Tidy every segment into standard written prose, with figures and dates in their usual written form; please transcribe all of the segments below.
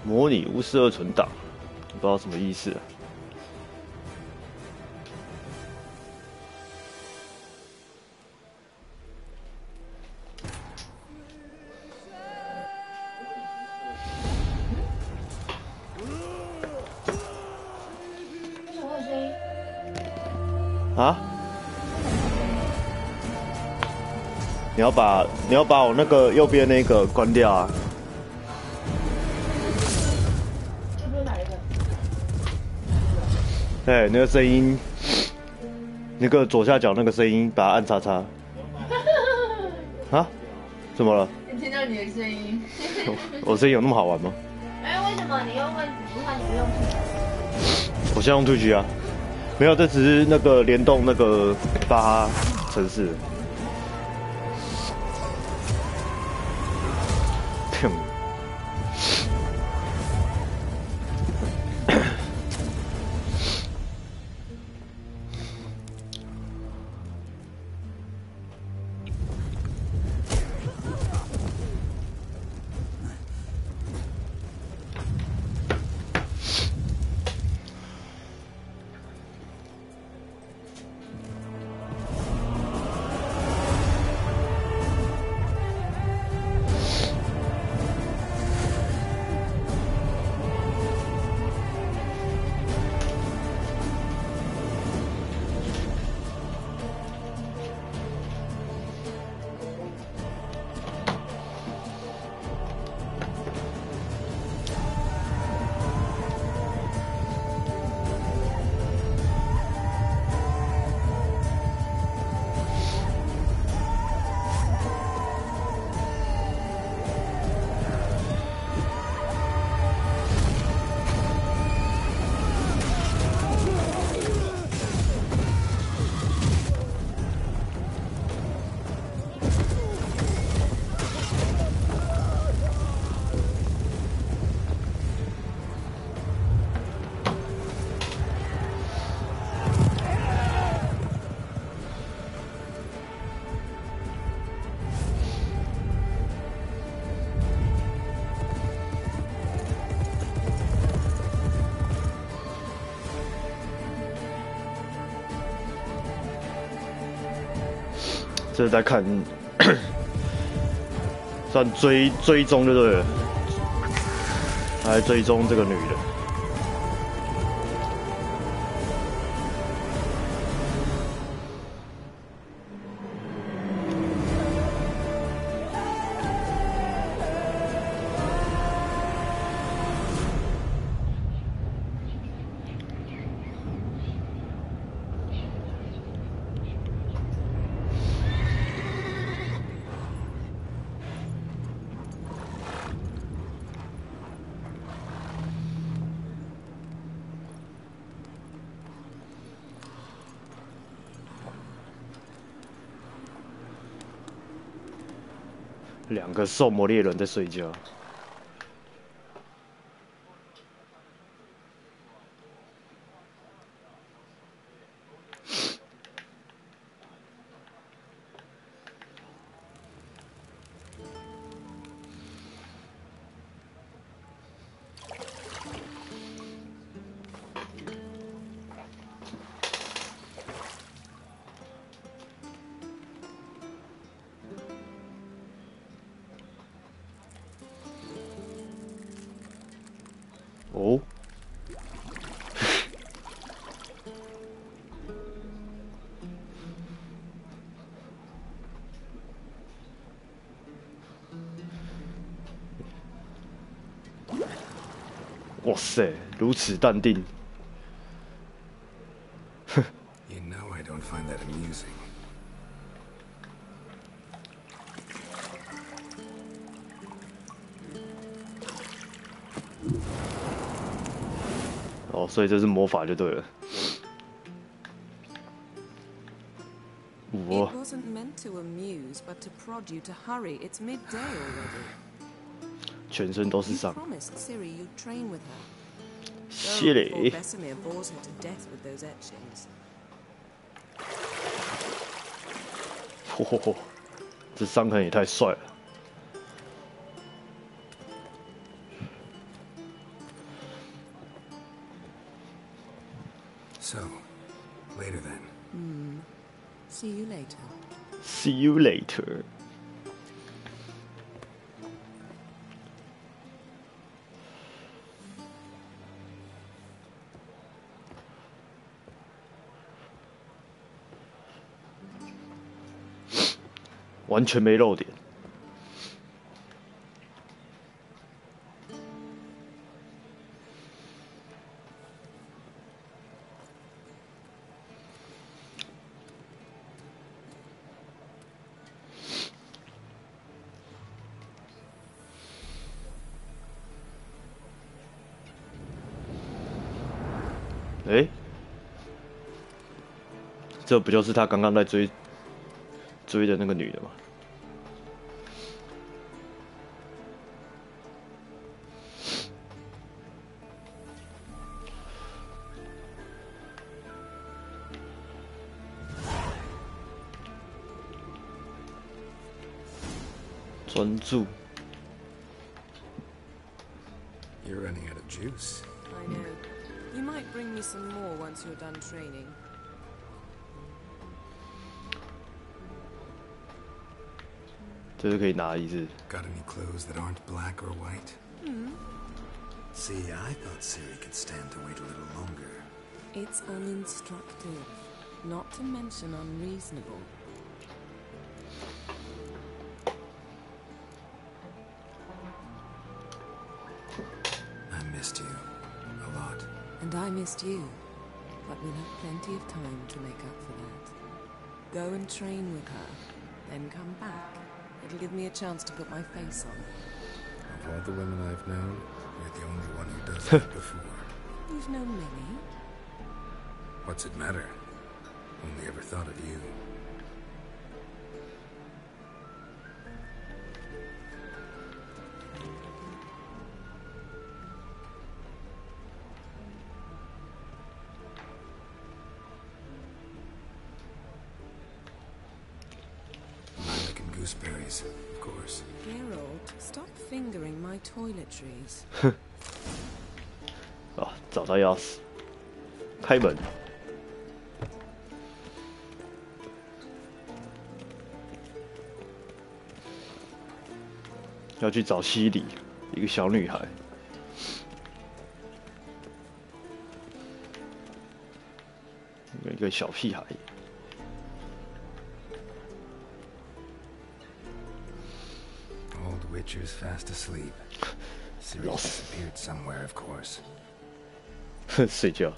模拟巫师2存档，不知道什么意思、啊。啊？你要把我那个右边那个关掉啊！右边哪一个？哎，那个声音，那个左下角那个声音，把它按叉叉。啊？怎么了？你听到你的声音。我声音有那么好玩吗？哎，为什么你用问不换你不用我现在用2G 啊。没有，这只是那个联动那个巴哈城市。砰！这是在看，算追踪就对了，来追踪这个女的。2个兽魔猎人在睡觉。哦，哇塞，如此淡定。You know I don't find that amusing. 哦，所以这是魔法就对了。It wasn't meant to amuse, but to prod you to hurry. It's midday already. 全身都是 You 伤。 promised Ciri you'd train with her. 谢 Before 嘞。 Vesemir bores her to death with those etchings. 嚯，这伤痕也太帅了。So, later then. See you later. See you later. 完全没漏点。哎，这不就是他刚刚在追的那个女的吗？专注。You're running out of juice. I know. You might bring me some more once you're done training. 这是可以拿一次。 Got any clothes that aren't black or white? See, I thought Siri could stand to wait a little longer. It's uninstructive, not to mention unreasonable. I missed you a lot. And I missed you, but we'll have plenty of time to make up for that. Go and train with her, then come back. It'll give me a chance to put my face on. Of all the women I've known, you're the only one who does that before. You've known many. What's it matter? Only ever thought of you. I'm making gooseberries, of course. Geralt, stop fingering my toiletries. 啊，找到钥匙，开门。要去找西里，一个小女孩。有一个小屁孩。 Old Witcher's fast asleep. Sirius disappeared somewhere, of course. 睡觉。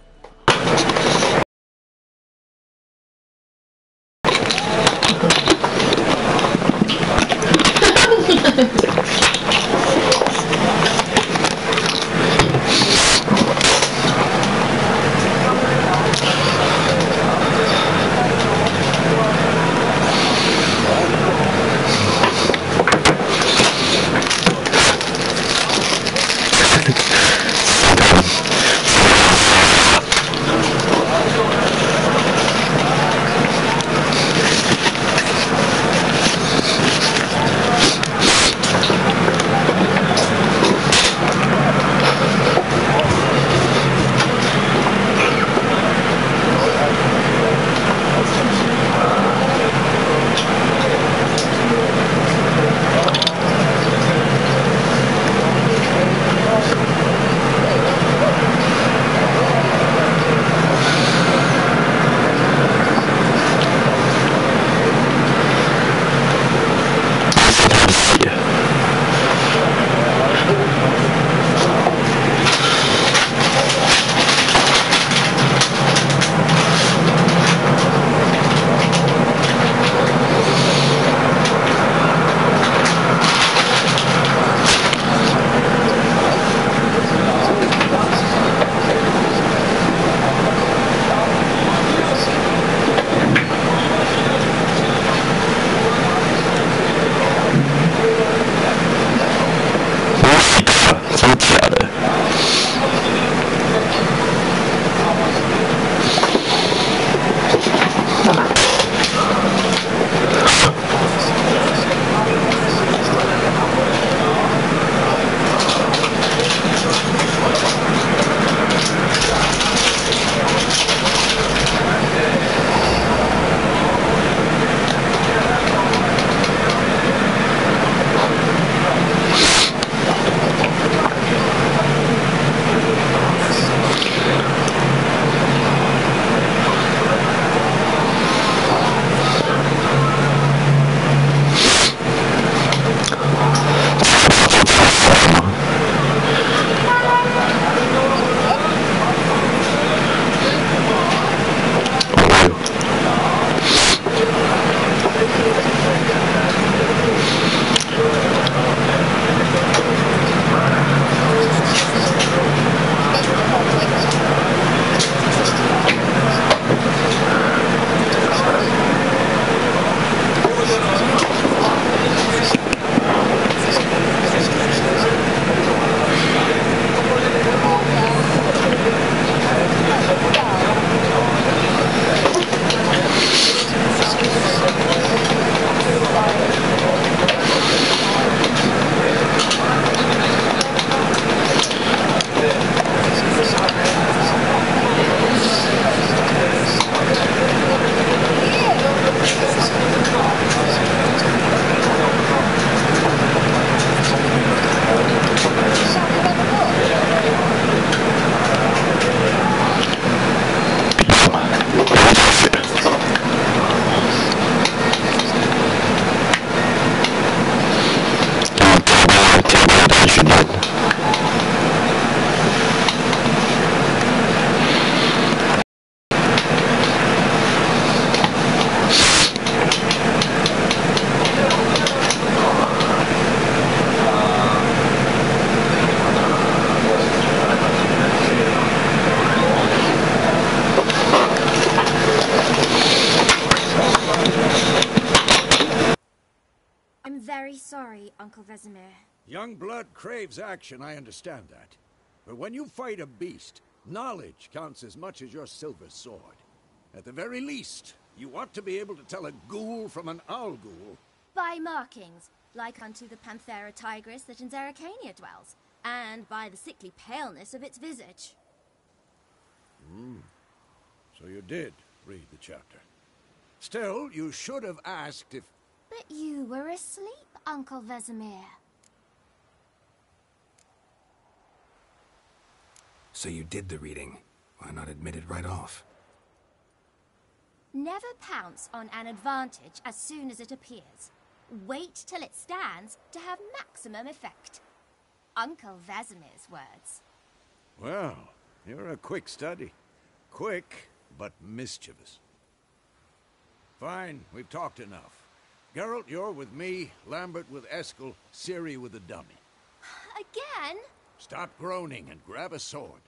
sorry, Uncle Vesemir. Young blood craves action, I understand that. But when you fight a beast, knowledge counts as much as your silver sword. At the very least, you ought to be able to tell a ghoul from an owl ghoul. By markings, like unto the Panthera tigris that in Zeracania dwells, and by the sickly paleness of its visage. So you did read the chapter. Still, you should have asked if... But you were asleep, Uncle Vesemir. So you did the reading. Why not admit it right off? Never pounce on an advantage as soon as it appears. Wait till it stands to have maximum effect. Uncle Vesemir's words. Well, you're a quick study. Quick, but mischievous. Fine, we've talked enough. Geralt, you're with me, Lambert with Eskel, Ciri with the dummy. Again? Stop groaning and grab a sword.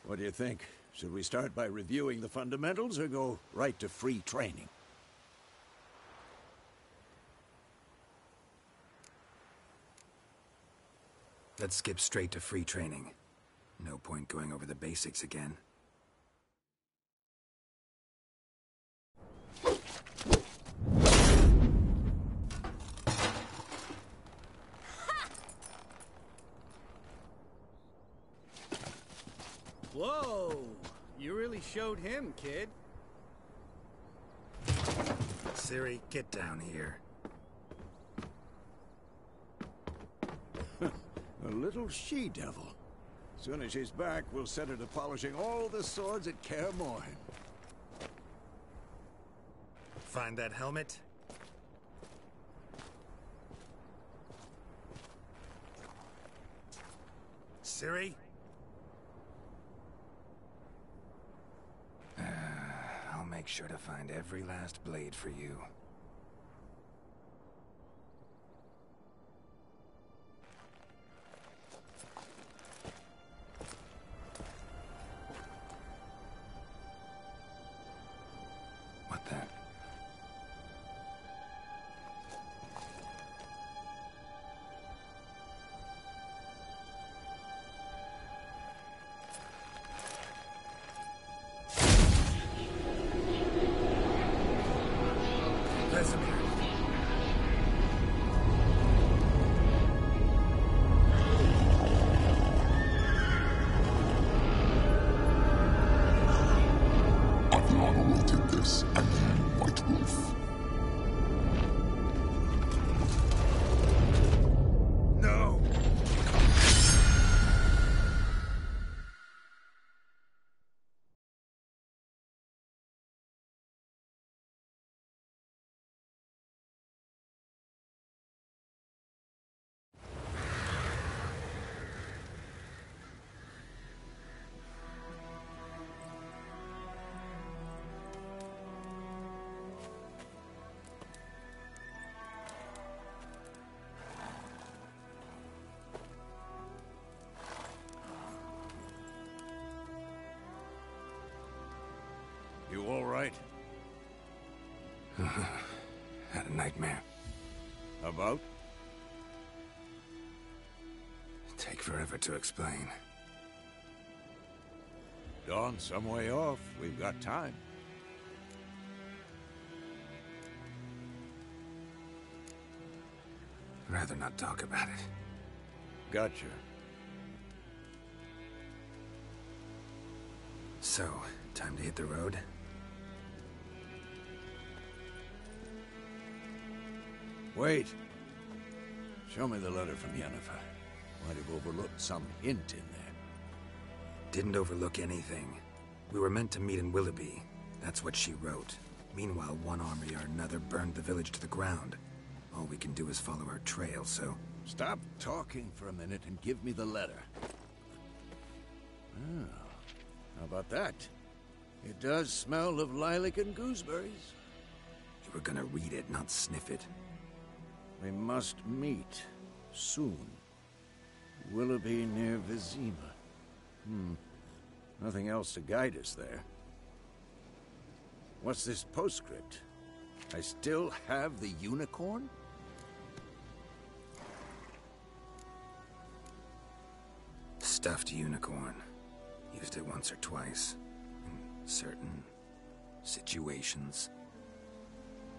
What do you think? Should we start by reviewing the fundamentals or go right to free training? Let's skip straight to free training. No point going over the basics again. Whoa! You really showed him, kid. Ciri, get down here. A little she-devil. Soon as she's back, we'll set her to polishing all the swords at Kaer Morhen. Find that helmet? Ciri? I'll make sure to find every last blade for you. What the? Vesemir. Adriana will take this, and you, White Wolf. No! You all right? Had a nightmare. About? Take forever to explain. Dawn, some way off. We've got time. Rather not talk about it. Gotcha. So, time to hit the road? Wait. Show me the letter from Yennefer. Might have overlooked some hint in there. Didn't overlook anything. We were meant to meet in Willoughby. That's what she wrote. Meanwhile, one army or another burned the village to the ground. All we can do is follow her trail, so... Stop talking for a minute and give me the letter. Oh, how about that? It does smell of lilac and gooseberries. You were gonna read it, not sniff it. We must meet. Soon. Willoughby near Vizima. Nothing else to guide us there. What's this postscript? I still have the unicorn? Stuffed unicorn. Used it once or twice. In certain situations.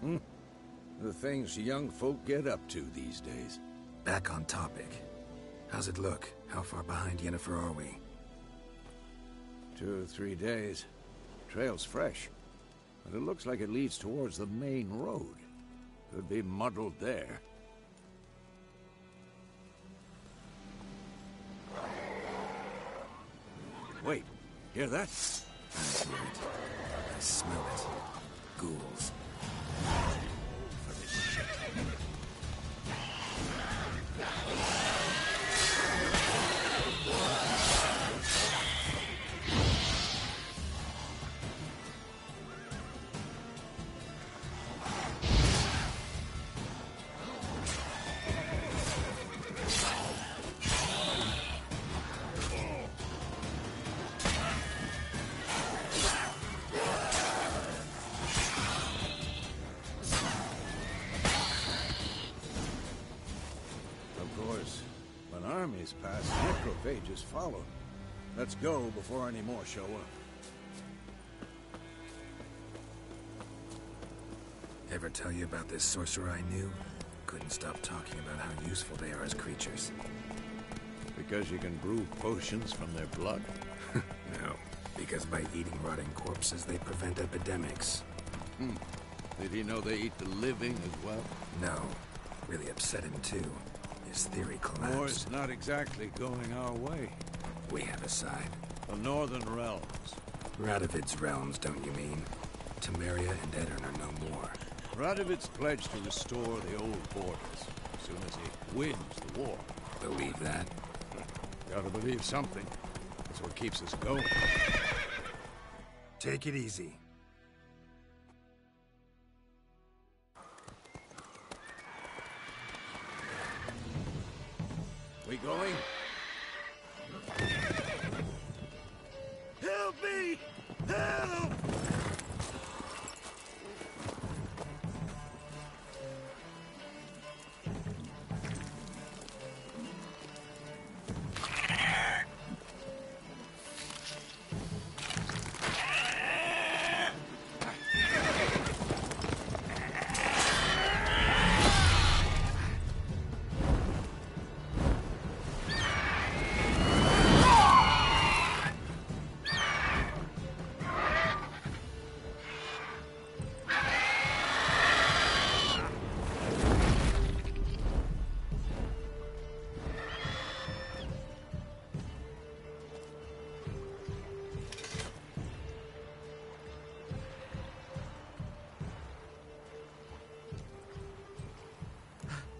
The things young folk get up to these days. Back on topic. How's it look? How far behind Yennefer are we? 2 or 3 days. Trail's fresh. But it looks like it leads towards the main road. Could be muddled there. Wait, hear that? I hear it. I smell it. Ghouls. For this shit. Armies pass, necrophages follow. Let's go before any more show up. Ever tell you about this sorcerer I knew? Couldn't stop talking about how useful they are as creatures. Because you can brew potions from their blood? No, because by eating rotting corpses, they prevent epidemics. Did he know they eat the living as well? No. Really upset him, too. His theory collapsed. War's not exactly going our way. We have a side. The Northern Realms. Radovid's realms, don't you mean? Temeria and Edirn are no more. Radovid's pledged to restore the old borders as soon as he wins the war. Believe that? Gotta believe something. That's what keeps us going. Take it easy. We going? Help me! Help!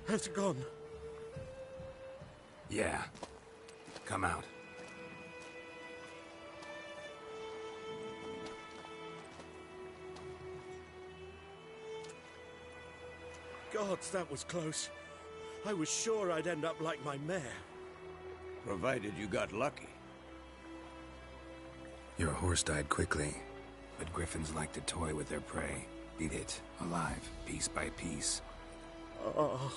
Has it gone? Yeah. Come out. Gods, that was close. I was sure I'd end up like my mare. Provided you got lucky. Your horse died quickly, but griffins like to toy with their prey. Eat it, alive, piece by piece. Oh.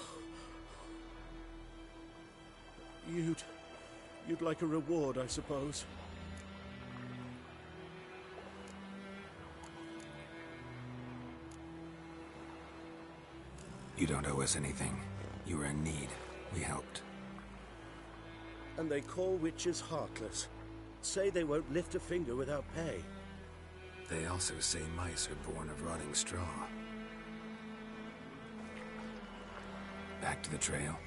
You'd like a reward, I suppose. You don't owe us anything. You were in need. We helped. And they call witches heartless. Say they won't lift a finger without pay. They also say mice are born of rotting straw. Back to the trail.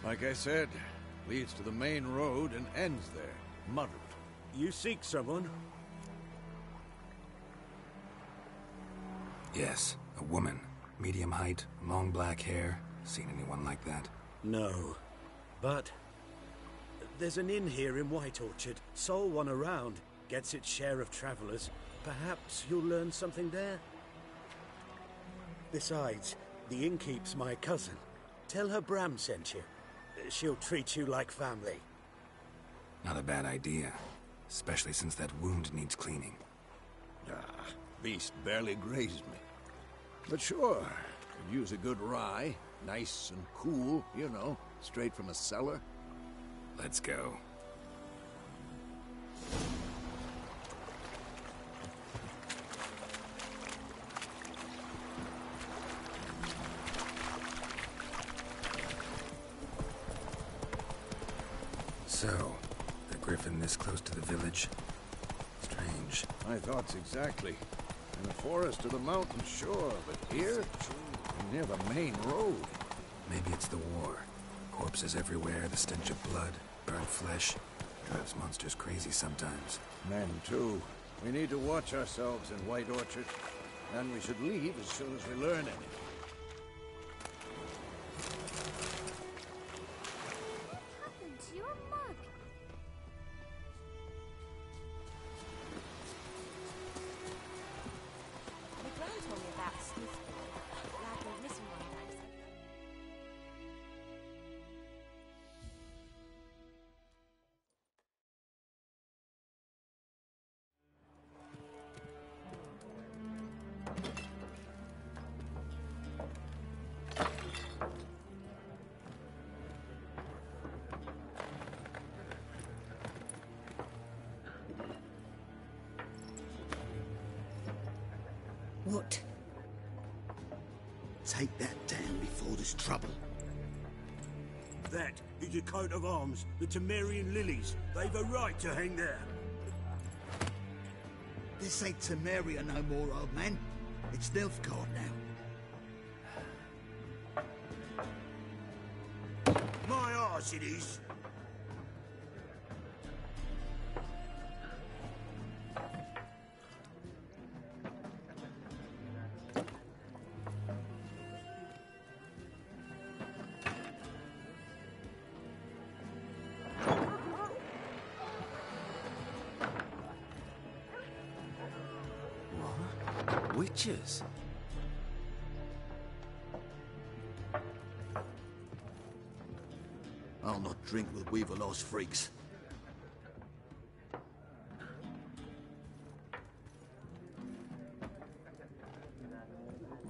Like I said, leads to the main road and ends there, muddled. You seek someone? Yes, a woman. Medium height, long black hair. Seen anyone like that? No. But there's an inn here in White Orchard. Sole one around. Gets its share of travelers. Perhaps you'll learn something there? Besides, the innkeep's my cousin. Tell her Bram sent you. She'll treat you like family. Not a bad idea. Especially since that wound needs cleaning. beast barely grazed me. But sure, could use a good rye. Nice and cool, you know, straight from a cellar. Let's go. So, the griffin this close to the village? Strange. My thoughts exactly. In the forest or the mountains, sure, but here? Near the main road. Maybe it's the war. Corpses everywhere, the stench of blood, burnt flesh. Drives monsters crazy sometimes. Men, too. We need to watch ourselves in White Orchard. And we should leave as soon as we learn anything. What happened to your mug? My gran told me about a Smith boy. Lad went missing one time, so... What? Take that down before there's trouble. That is a coat of arms, the Temerian lilies. They've a right to hang there. This ain't Temeria no more, old man. It's Nilfgaard now. My arse it is. Witches? I'll not drink with Weaver-lost freaks.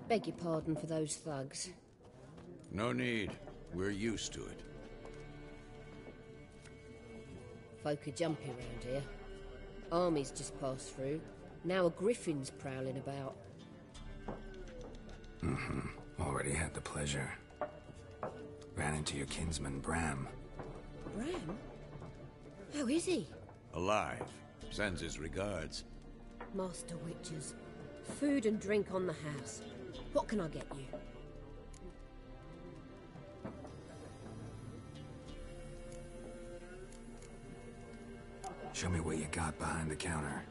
Beg your pardon for those thugs. No need. We're used to it. Folk are jumpy round here. Armies just passed through. Now a griffin's prowling about. Already had the pleasure. Ran into your kinsman, Bram. Bram? How is he? Alive. Sends his regards. Master Witches. Food and drink on the house. What can I get you? Show me what you got behind the counter.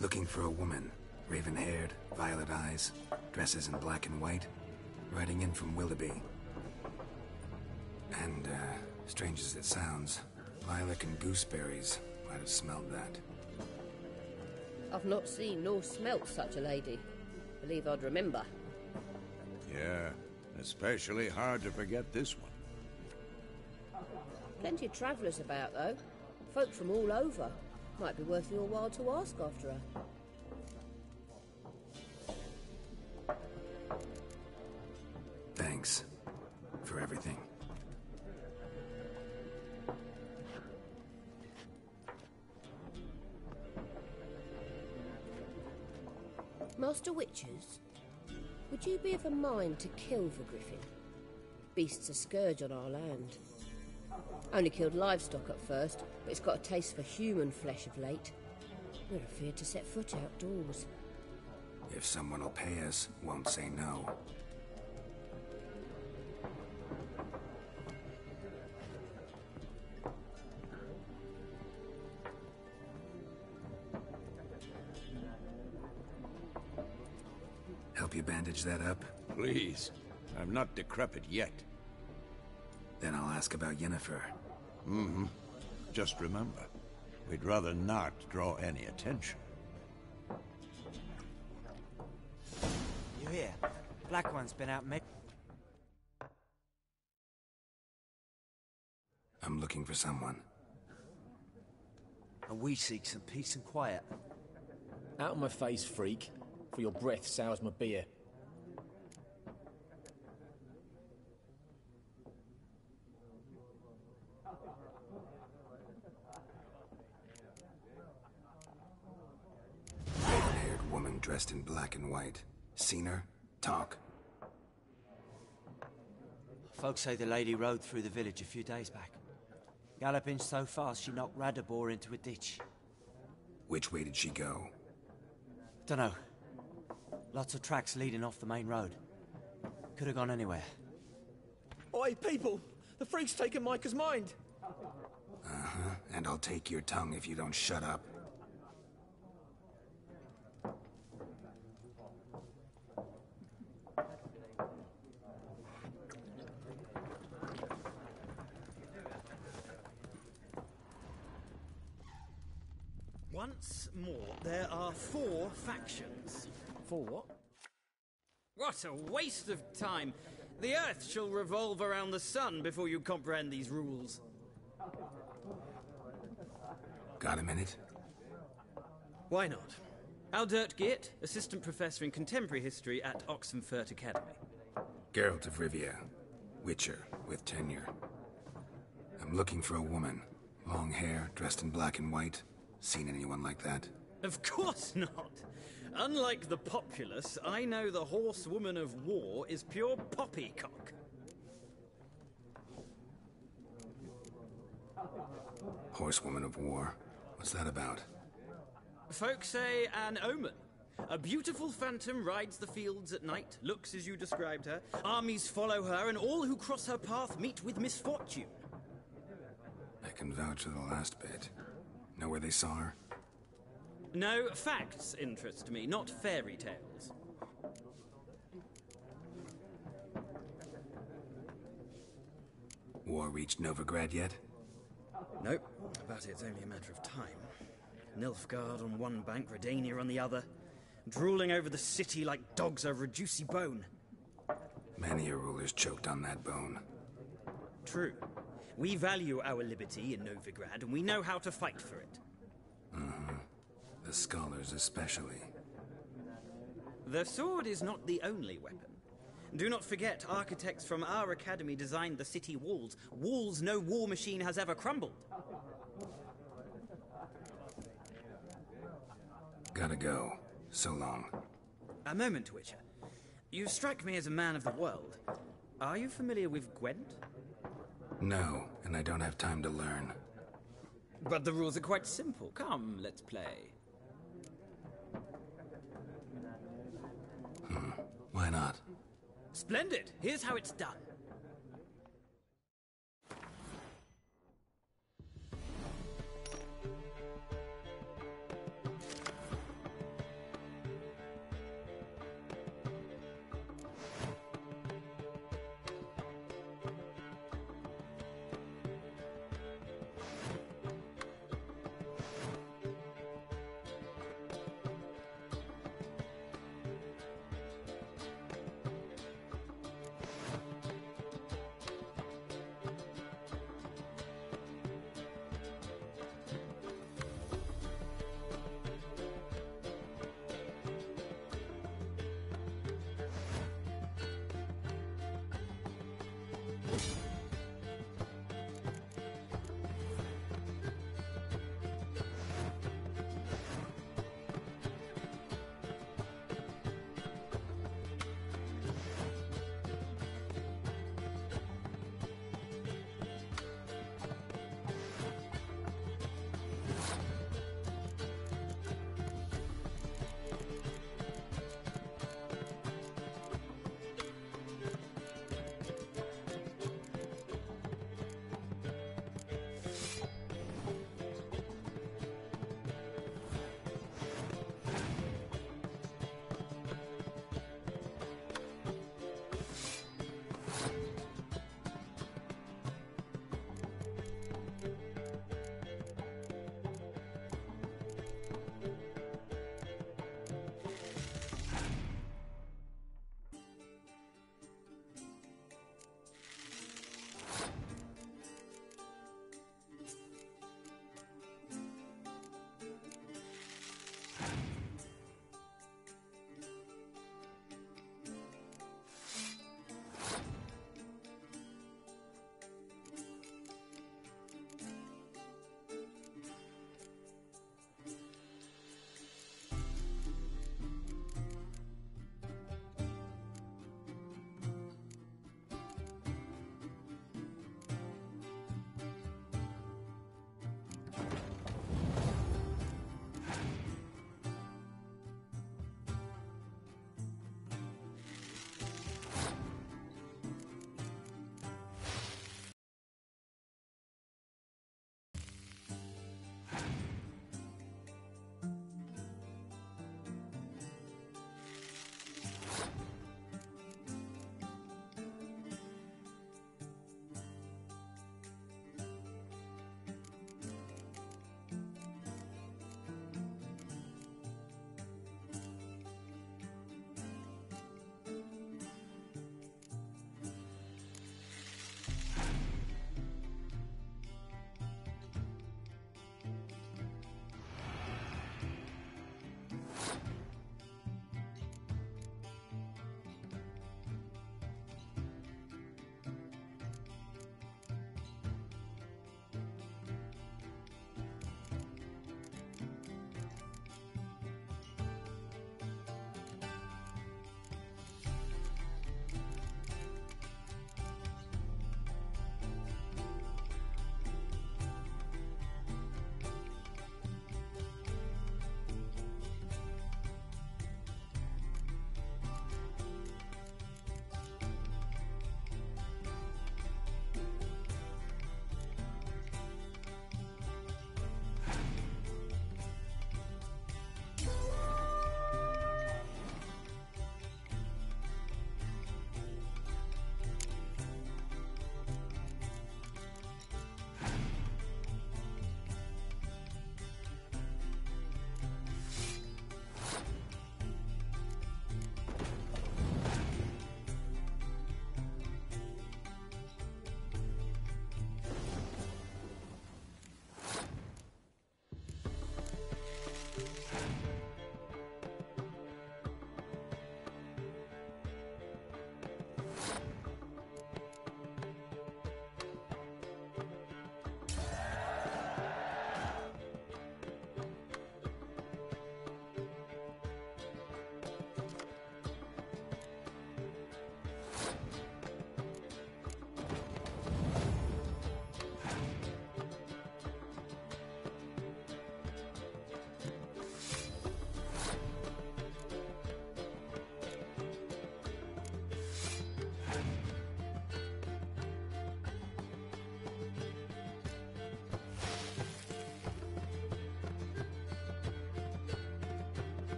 Looking for a woman. Raven-haired, violet eyes, dresses in black and white. Riding in from Willoughby. And, strange as it sounds, lilac and gooseberries might have smelled that. I've not seen nor smelt such a lady. Believe I'd remember. Yeah, especially hard to forget this one. Plenty of travellers about, though. Folk from all over. Might be worth your while to ask after her. Thanks for everything. Master Witches, would you be of a mind to kill the griffin? Beast's a scourge on our land. Only killed livestock at first, but it's got a taste for human flesh of late. We're afeard to set foot outdoors. If someone will pay us, won't say no. help you bandage that up? Please. I'm not decrepit yet. Then I'll ask about Yennefer. Mm-hmm. Just remember, we'd rather not draw any attention. You hear? Black One's been out I'm looking for someone. and we seek some peace and quiet. Out of my face, freak. For your breath sours my beer. Red-haired woman dressed in black and white. Seen her? Talk. Folks say the lady rode through the village a few days back. Galloping so fast she knocked Radabor into a ditch. Which way did she go? Dunno. Lots of tracks leading off the main road. Could have gone anywhere. Oi, people! The freak's taken Micah's mind! Uh-huh. And I'll take your tongue if you don't shut up. Once more, there are 4 factions. 4 what? What a waste of time! The Earth shall revolve around the sun before you comprehend these rules. Got a minute? Why not? Aldert Geert, Assistant Professor in Contemporary History at Oxenfurt Academy. Geralt of Rivia. Witcher, with tenure. I'm looking for a woman. Long hair, dressed in black and white. Seen anyone like that? Of course not! Unlike the populace, I know the horsewoman of war is pure poppycock. Horsewoman of war. What's that about? Folks say an omen. A beautiful phantom rides the fields at night, looks as you described her. Armies follow her, and all who cross her path meet with misfortune. I can vouch for the last bit. Know where they saw her? No, facts interest me, not fairy tales. War reached Novigrad yet? Nope, but it's only a matter of time. Nilfgaard on one bank, Redania on the other, drooling over the city like dogs over a juicy bone. Many a ruler's choked on that bone. True. We value our liberty in Novigrad, and we know how to fight for it. Mm-hmm. The scholars especially. The sword is not the only weapon. Do not forget, architects from our academy designed the city walls. Walls no war machine has ever crumbled. Gotta go. So long. A moment, Witcher. You strike me as a man of the world. Are you familiar with Gwent? No, and I don't have time to learn. But the rules are quite simple. Come, let's play. Why not? Splendid! Here's how it's done.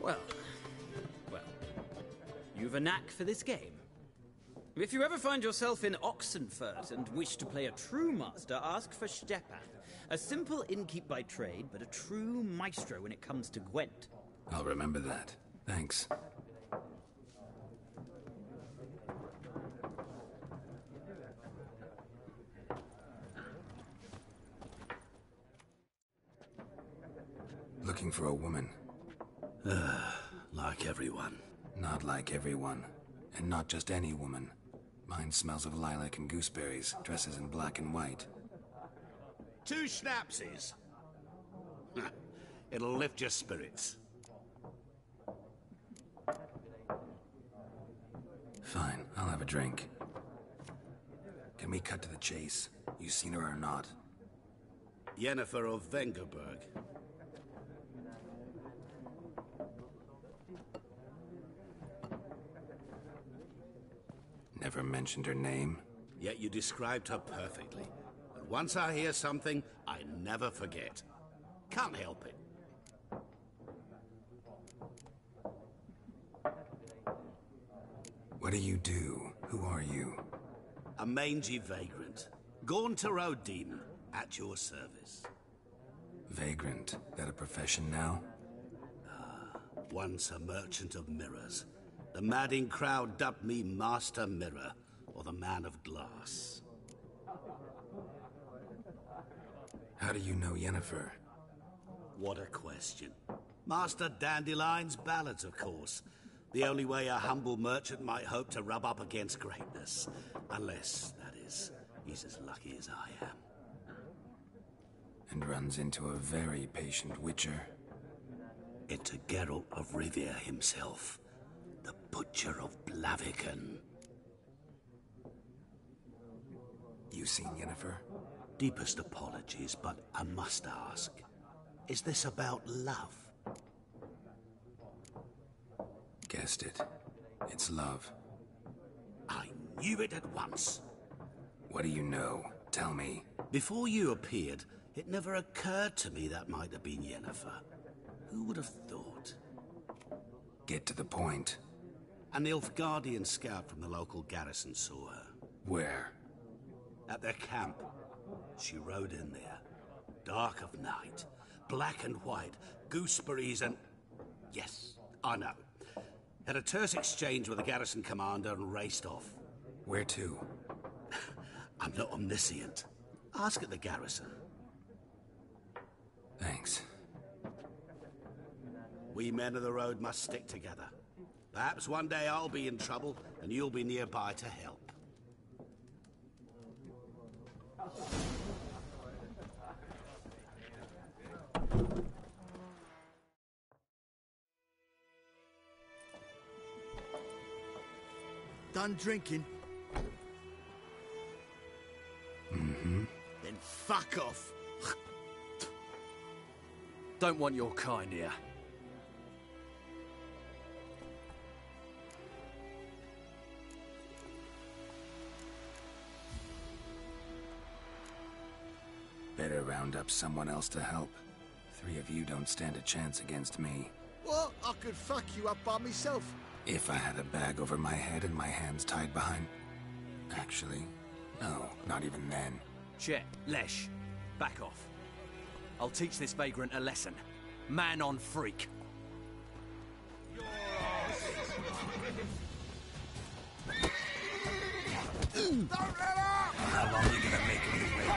Well, you've a knack for this game. If you ever find yourself in Oxenfurt and wish to play a true master, ask for Stepath. A simple innkeep by trade, but a true maestro when it comes to Gwent. I'll remember that. Thanks. Looking for a woman. Like everyone. Not like everyone. And not just any woman. Mine smells of lilac and gooseberries, dresses in black and white. 2 schnapsies. It'll lift your spirits. Fine, I'll have a drink. Can we cut to the chase? You seen her or not? Yennefer of Vengerberg. Never mentioned her name. Yet you described her perfectly. And once I hear something, I never forget. Can't help it. What do you do? Who are you? A mangy vagrant. Gone to Odin, at your service. Vagrant. That a profession now? Once a merchant of mirrors. The madding crowd dubbed me Master Mirror, or the Man of Glass. How do you know Yennefer? What a question. Master Dandelion's ballads, of course. The only way a humble merchant might hope to rub up against greatness. Unless, that is, he's as lucky as I am. And runs into a very patient witcher. Into Geralt of Rivia himself. The Butcher of Blaviken. You seen Yennefer? Deepest apologies, but I must ask. Is this about love? Guessed it. It's love. I knew it at once. What do you know? Tell me. Before you appeared, it never occurred to me that might have been Yennefer. Who would have thought? Get to the point. An Nilfgaardian scout from the local garrison saw her. Where? At their camp. She rode in there. Dark of night. Black and white. Gooseberries and... Yes, I know. Had a terse exchange with the garrison commander and raced off. Where to? I'm not omniscient. Ask at the garrison. Thanks. We men of the road must stick together. Perhaps one day I'll be in trouble, and you'll be nearby to help. Done drinking? Mm-hmm. Then fuck off. Don't want your kind here. Better round up someone else to help. 3 of you don't stand a chance against me. What? I could fuck you up by myself. If I had a bag over my head and my hands tied behind... Actually, no, not even then. Chet, Lesh, back off. I'll teach this vagrant a lesson. Man on freak. Don't let up! How long are you gonna make me wait?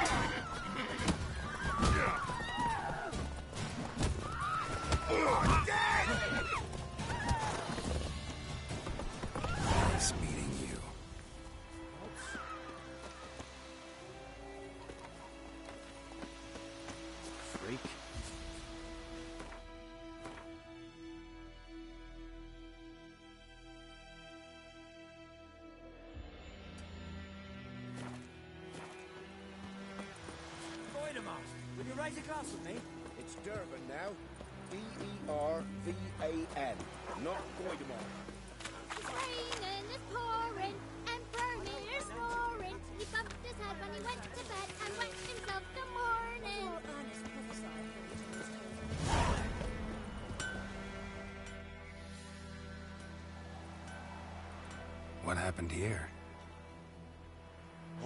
Nice meeting you. Freak. Would you raise a glass with me? It's Durban now. D-E-R-V-A-N. Not Goidemar. It's raining, it's pouring, and Vermeer's roaring. He bumped his head when he went to bed and went himself the morning. happened here?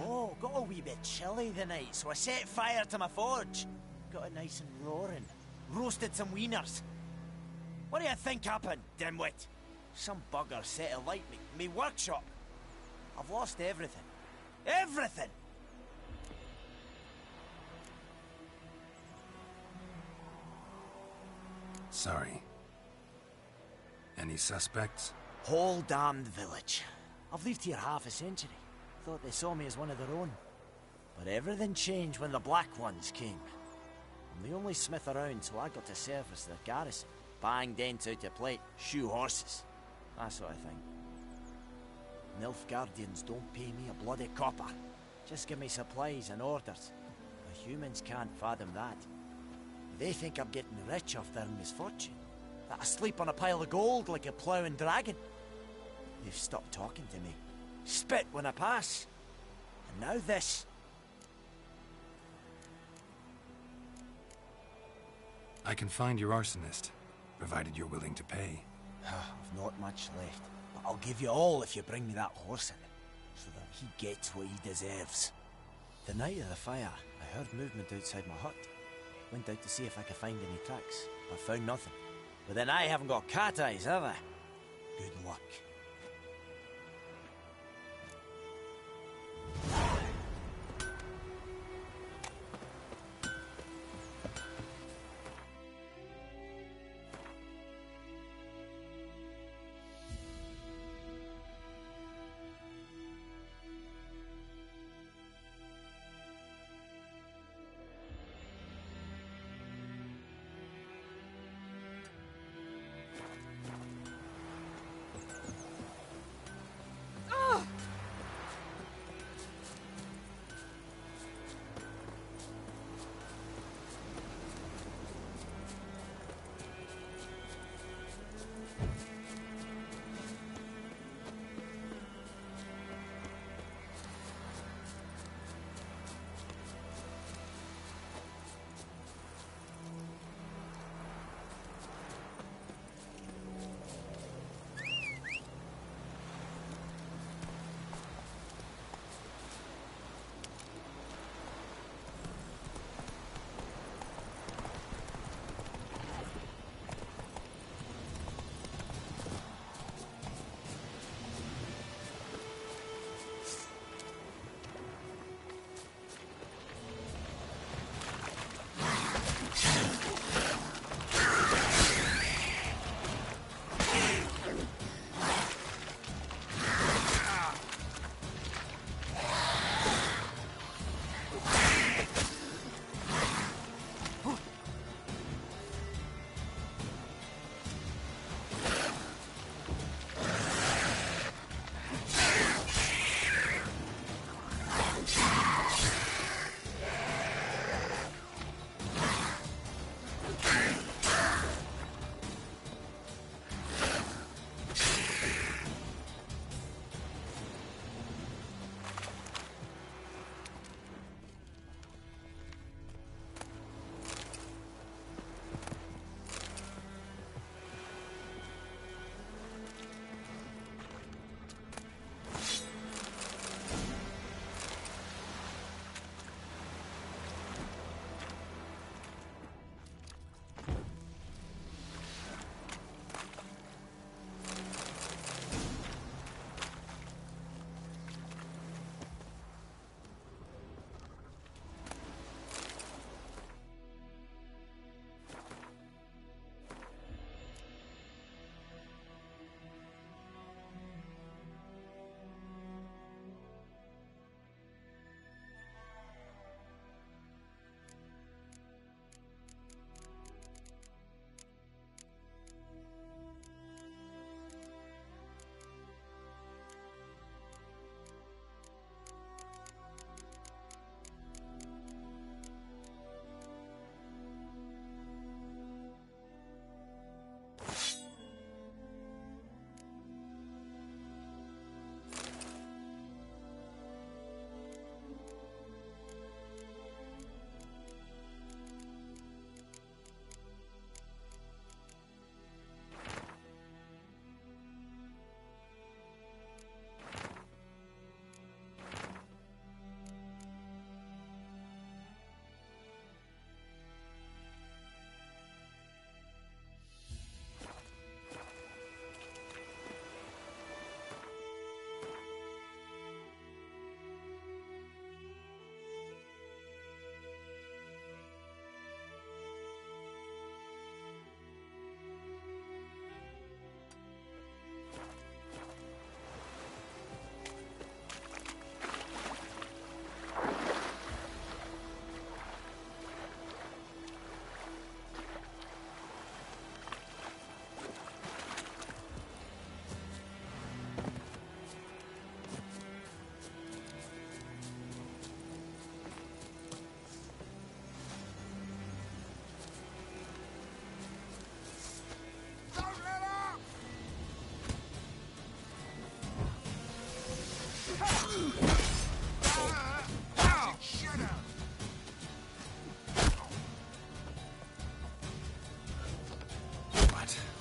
Oh, got a wee bit chilly the night, so I set fire to my forge. Got it nice and roaring. Roasted some wieners. What do you think happened, dimwit? Some bugger set alight me workshop. I've lost everything. Everything! Sorry. Any suspects? Whole damned village. I've lived here half a century. Thought they saw me as one of their own. But everything changed when the Black Ones came. I'm the only smith around, so I got to service their garrison. Bang dents out of plate, shoe horses. That sort of thing. Nilfgaardians don't pay me a bloody copper. Just give me supplies and orders. The humans can't fathom that. They think I'm getting rich off their misfortune. That I sleep on a pile of gold like a ploughing dragon. They've stopped talking to me. Spit when I pass. And now this. I can find your arsonist, provided you're willing to pay. I've not much left, but I'll give you all if you bring me that horse in, so that he gets what he deserves. The night of the fire, I heard movement outside my hut. Went out to see if I could find any tracks, but found nothing. But then I haven't got cat eyes, have I? Good luck.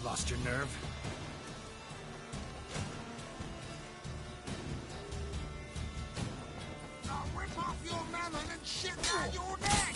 Lost your nerve? I'll rip off your melon and shit down your neck!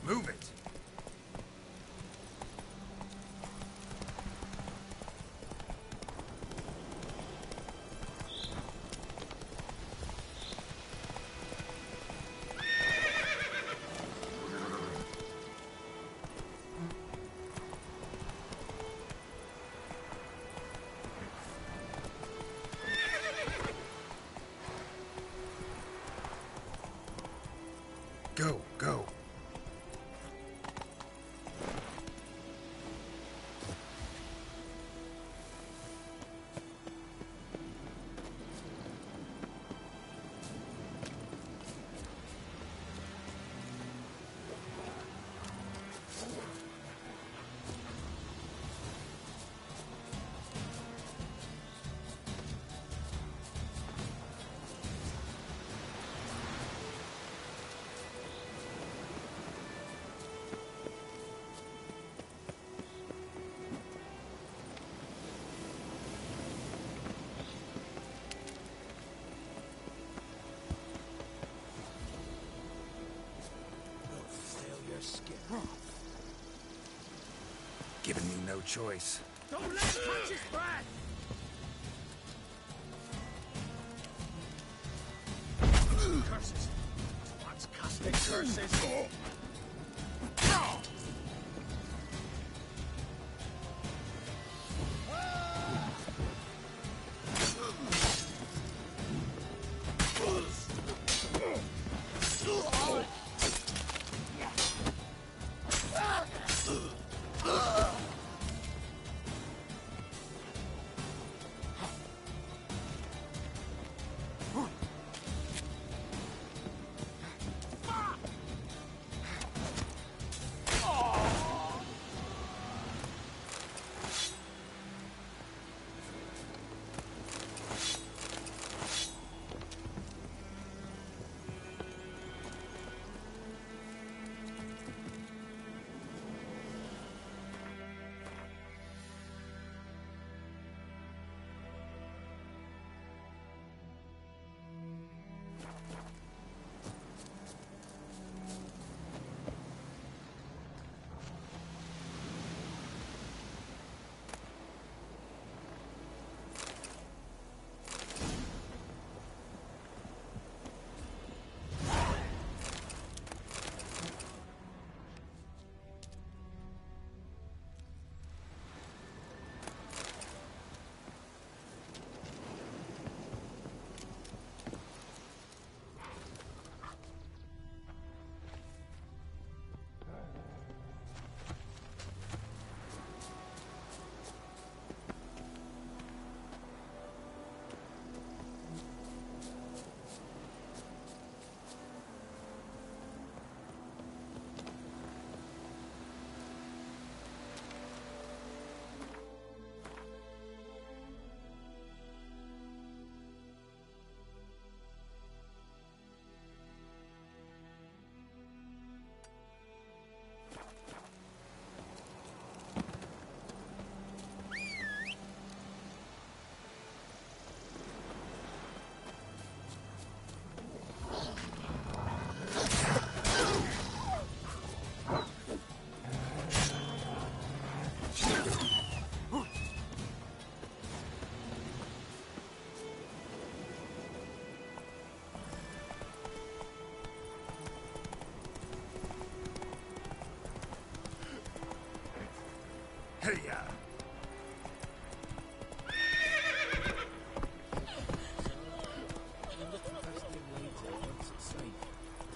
Move it! Go, go. Giving me no choice. Don't let him catch his breath! Curses! What's casting curses? Hey-ya.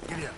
Giddy up.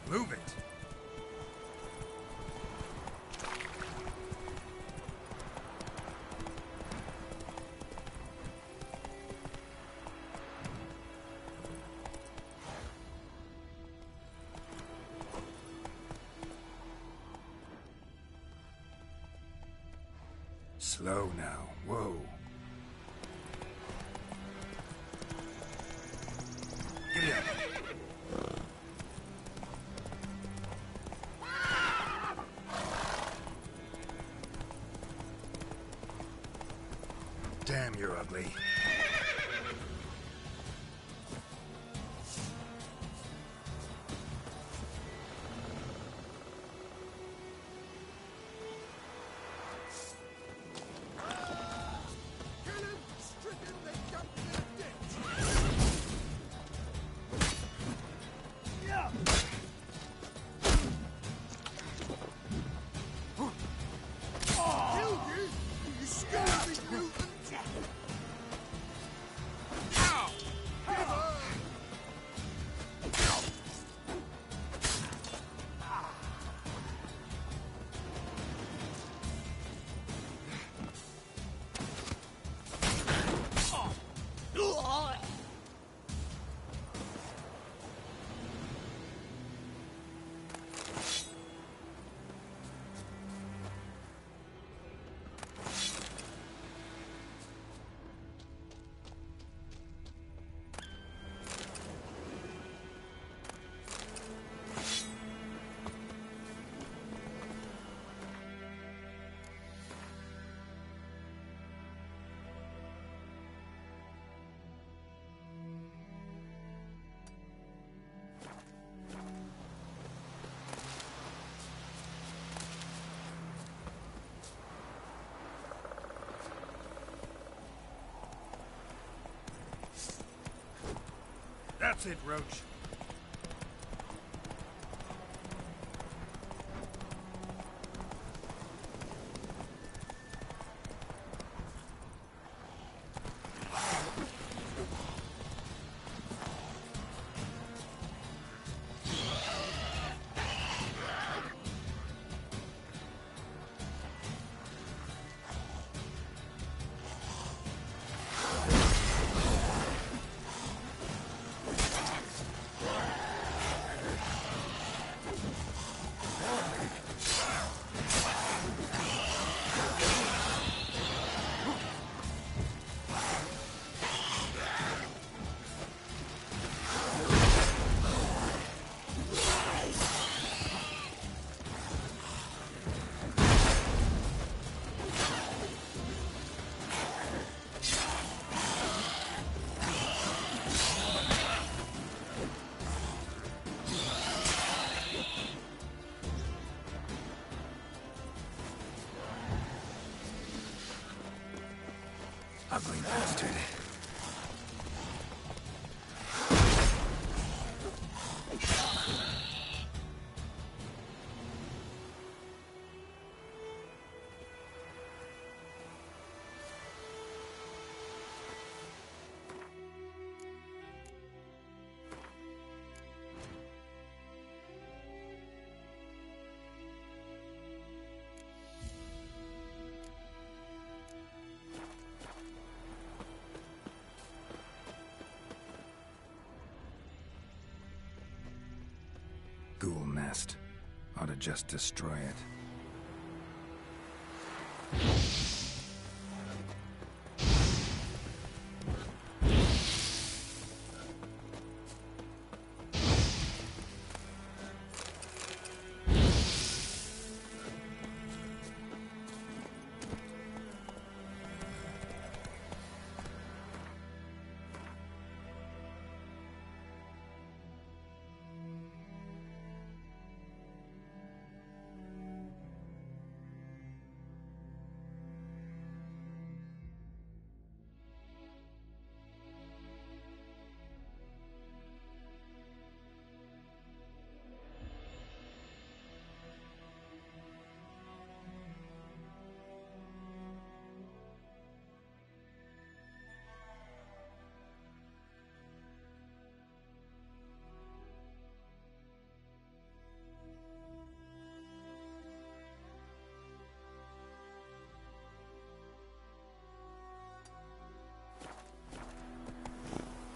Move it. Slow now. Whoa. Giddy up. Damn, you're ugly. That's it, Roach. Ugly bastard. Ghoul nest. Ought to just destroy it.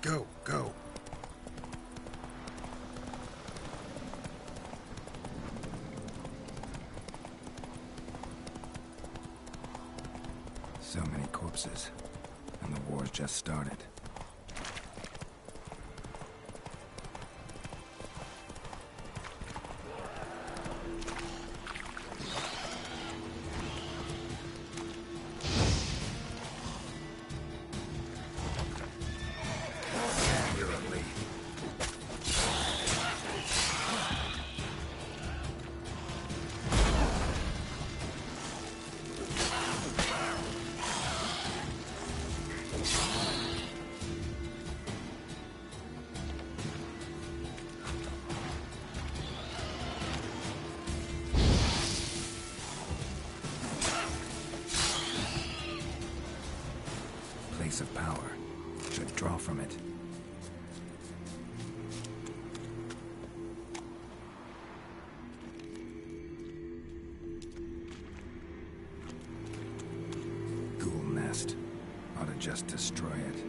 Go, go. So many corpses, and the war's just started. Place of power. Should draw from it. Ghoul nest. Ought to just destroy it.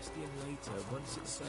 bastion later, once it's safe.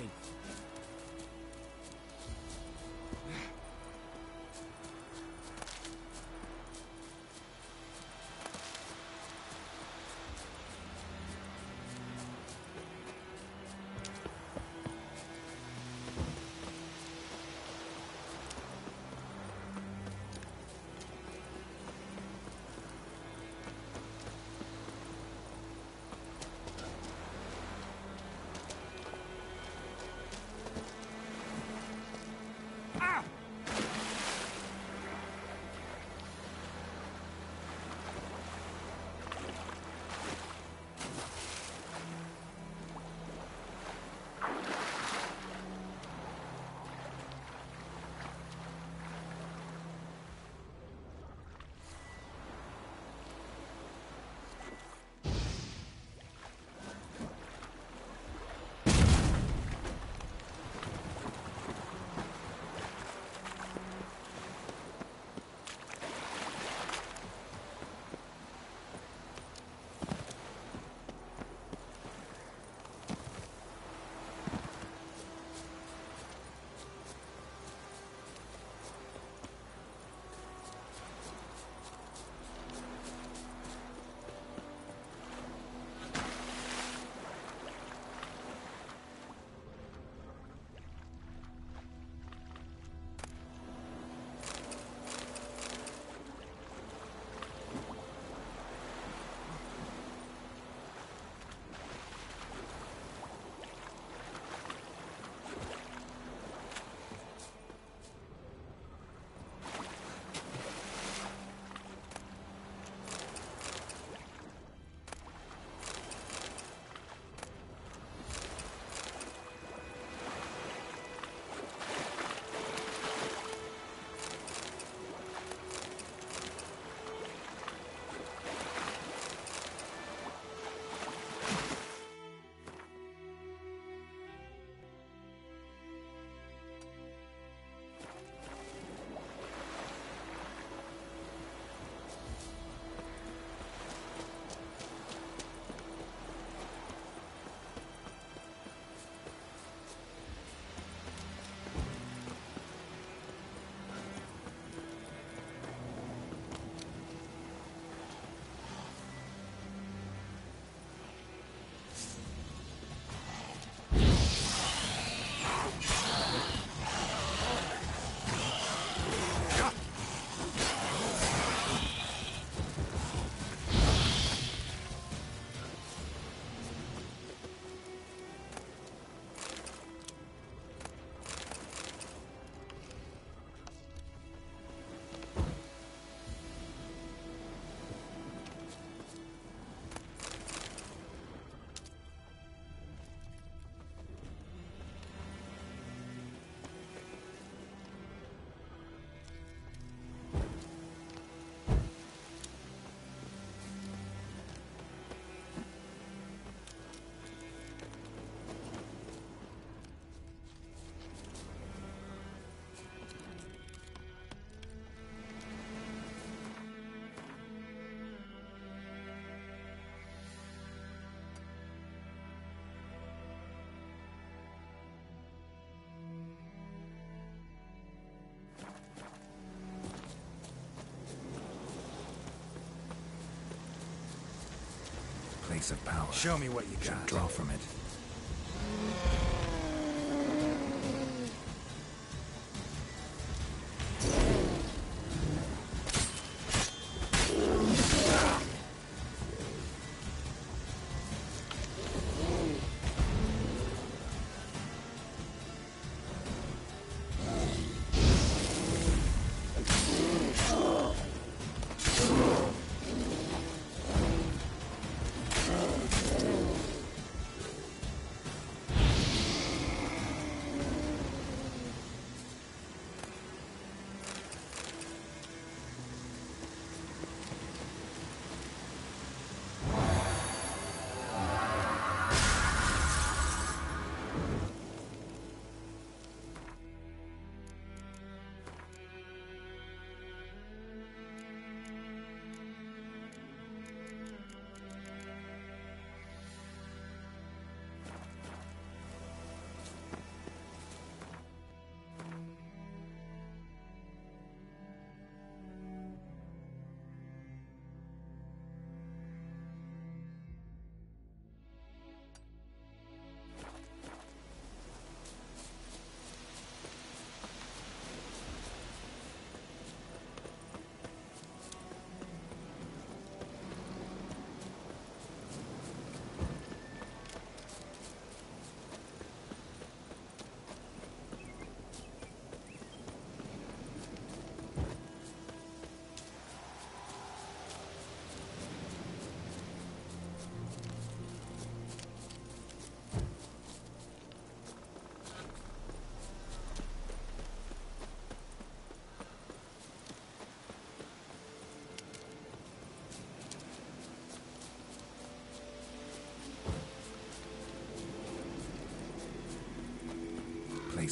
Place of power. Show me what you got. Should draw from it.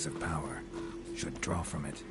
place of power. Should draw from it.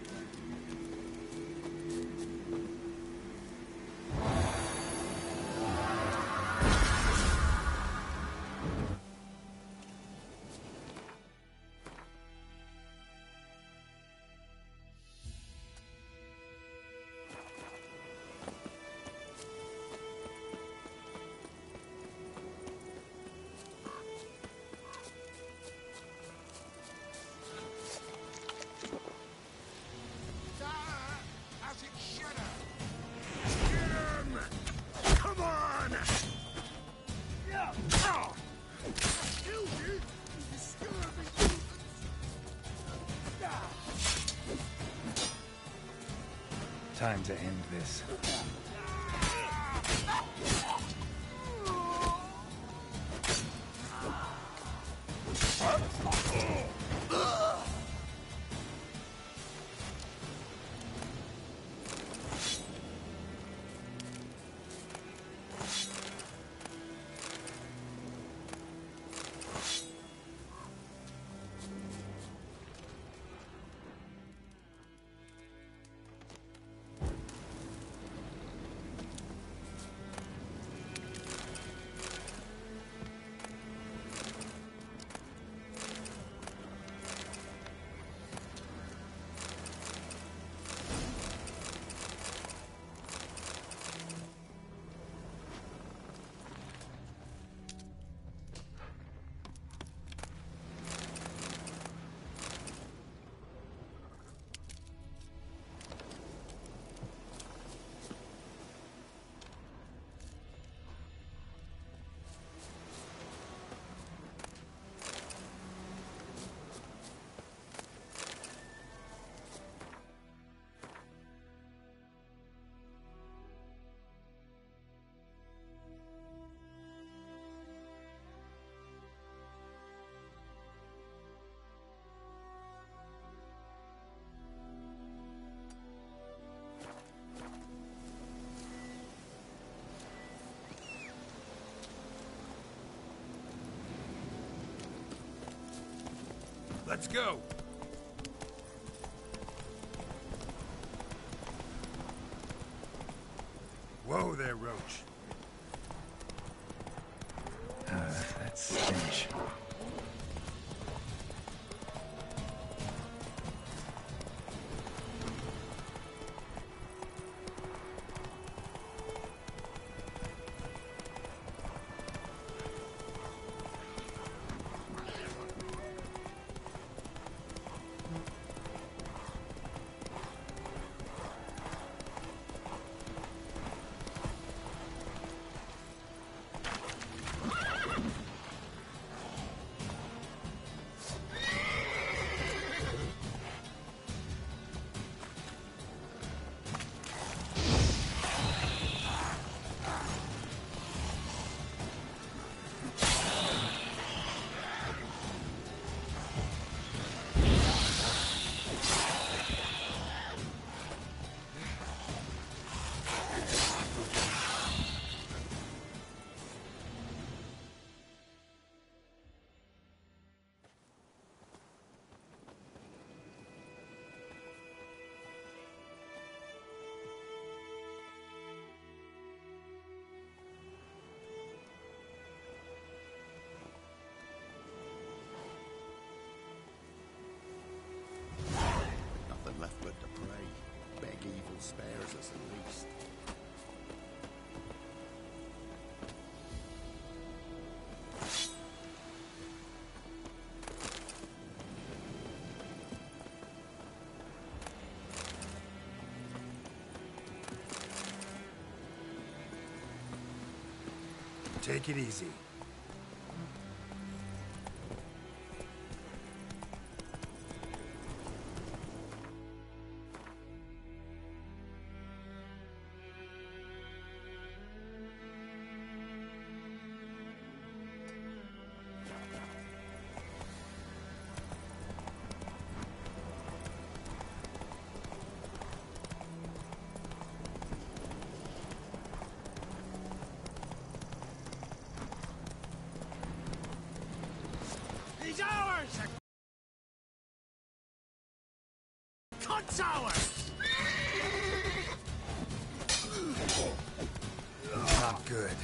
Time to end this. Let's go! Whoa there, Roach. That stench. Nothing left but to pray. Beg evil spares us at least. Take it easy. good.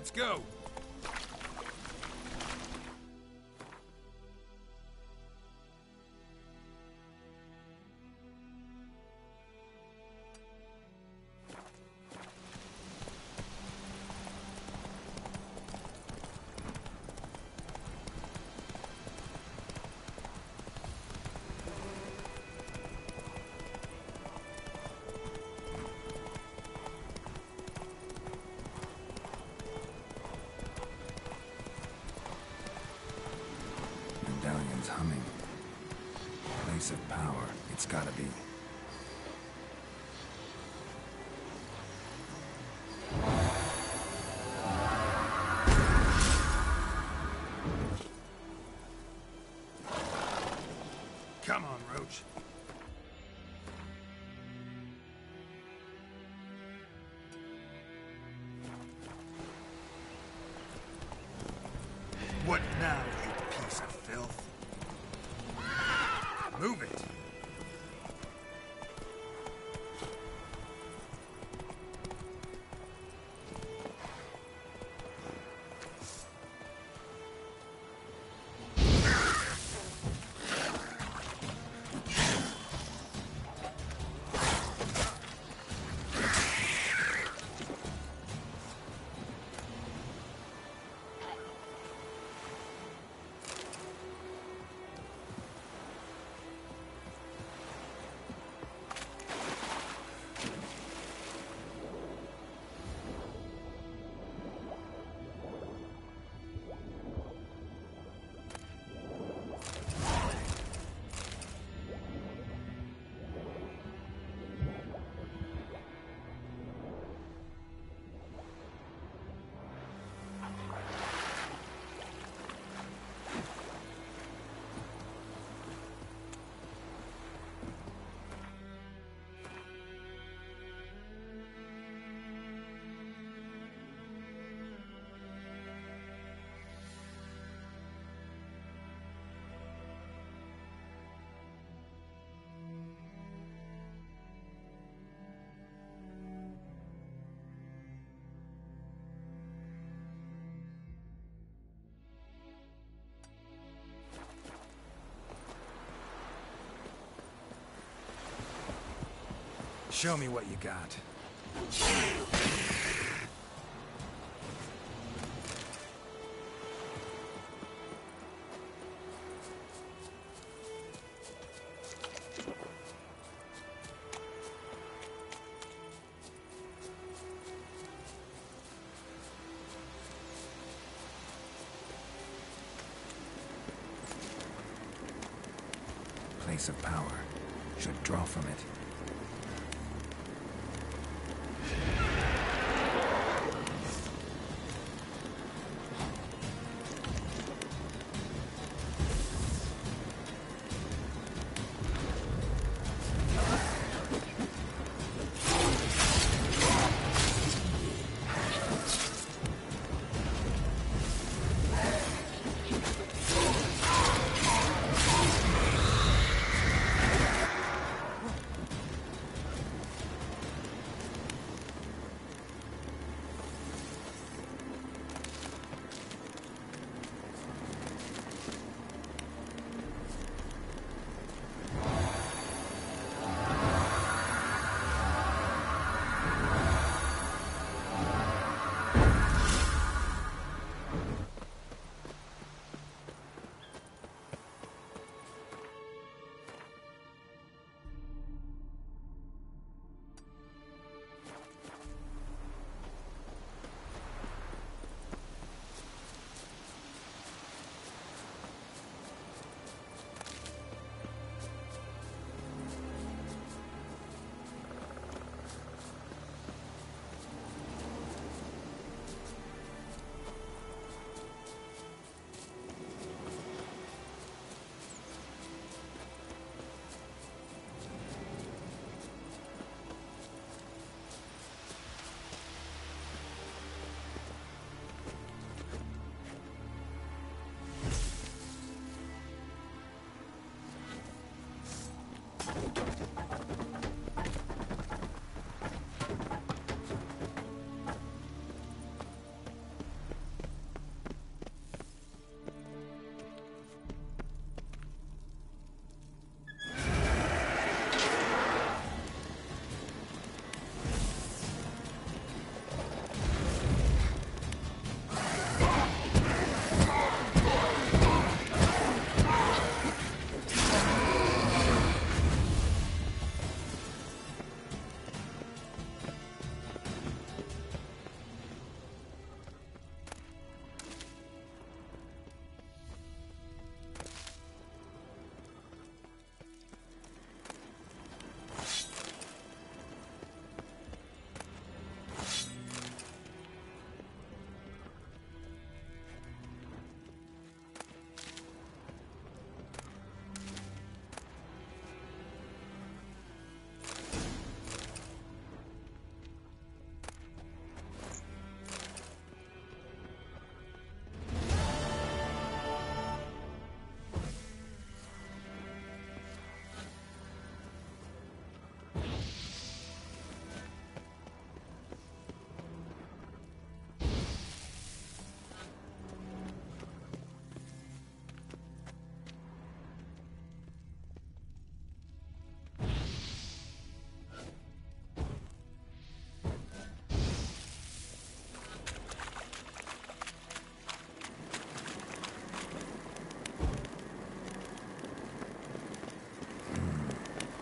Let's go. Medallion's humming. Place of power. It's gotta be. Come on, Roach. What now, you piece of filth? Move it! Show me what you got. Place of power. Should draw from it.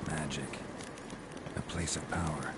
Magic. A place of power.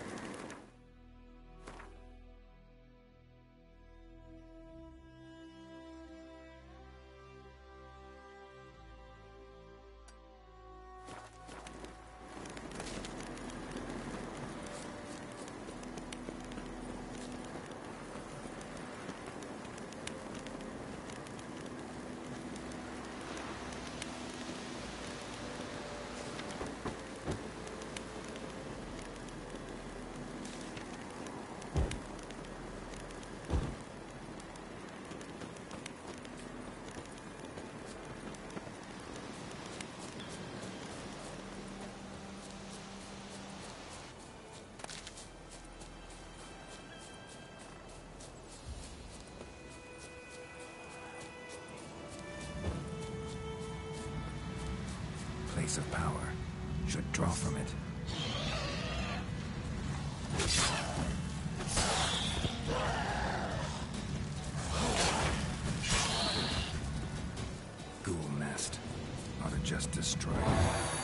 Place of power. Should draw from it. just destroy it.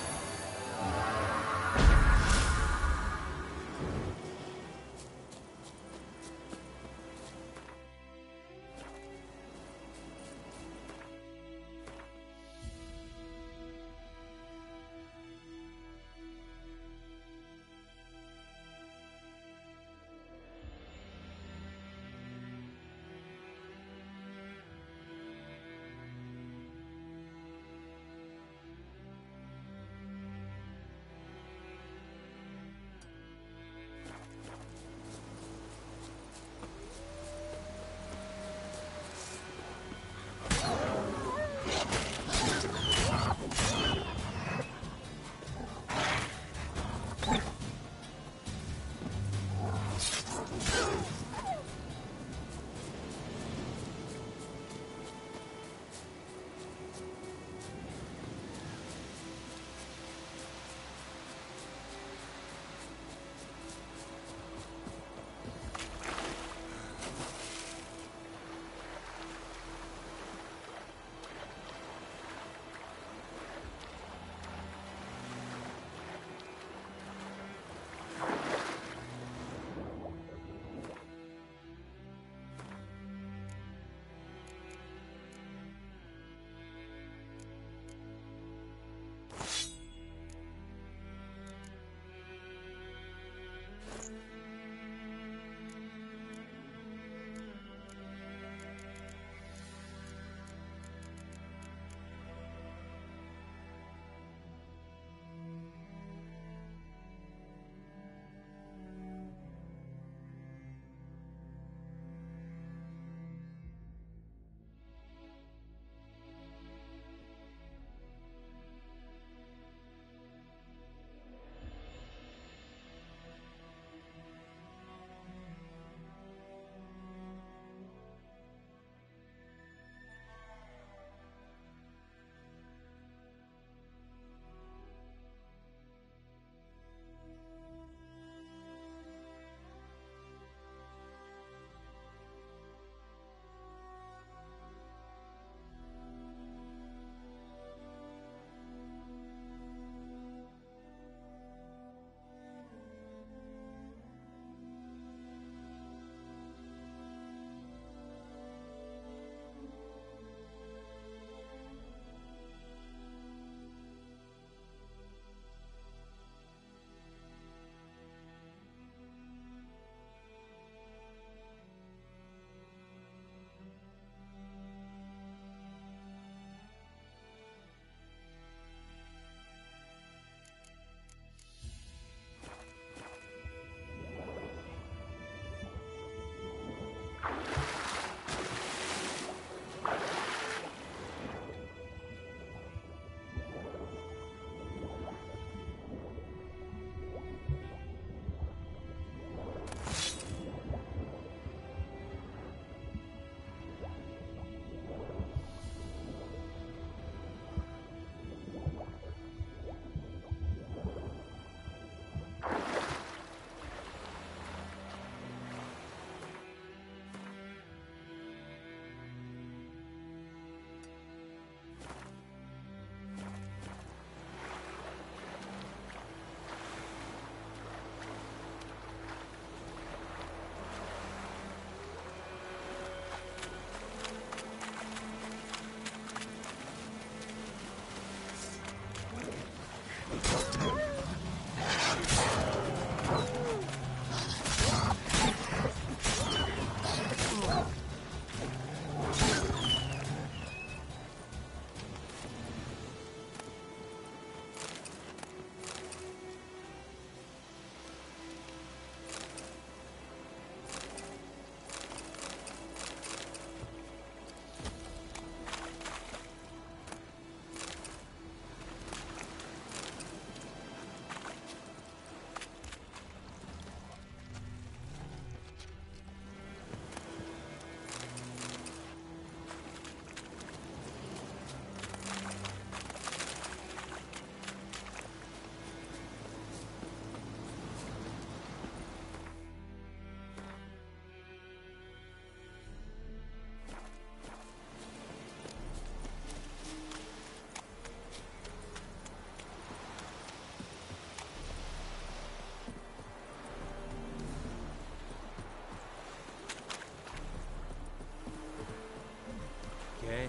eh?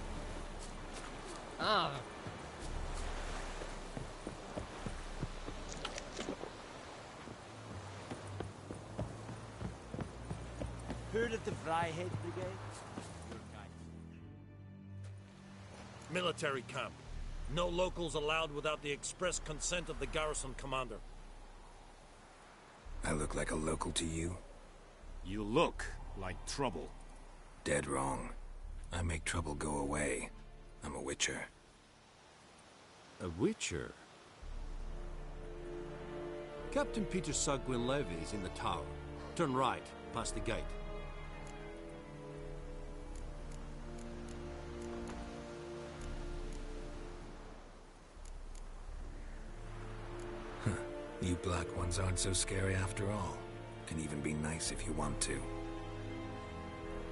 Ah. Heard of the Fryhead Brigade? Military camp. No locals allowed without the express consent of the garrison commander. I look like a local to you? You look like trouble. Dead wrong. I make trouble go away. I'm a witcher. A witcher? Captain Peter Sagwin Levy is in the tower. Turn right, past the gate. You black ones aren't so scary after all. Can even be nice if you want to.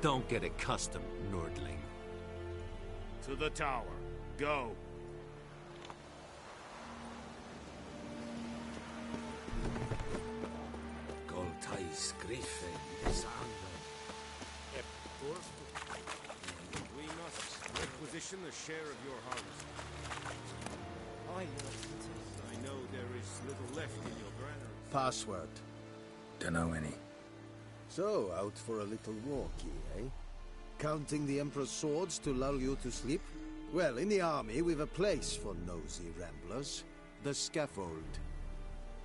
Don't get accustomed, Nordling. To the tower. Go. Goltais Griffin We must requisition a share of your harvest. I know there is little left in your granaries. Password. Dunno any. So, out for a little walkie, eh? Counting the Emperor's swords to lull you to sleep? Well, in the army, we've a place for nosy ramblers. The scaffold.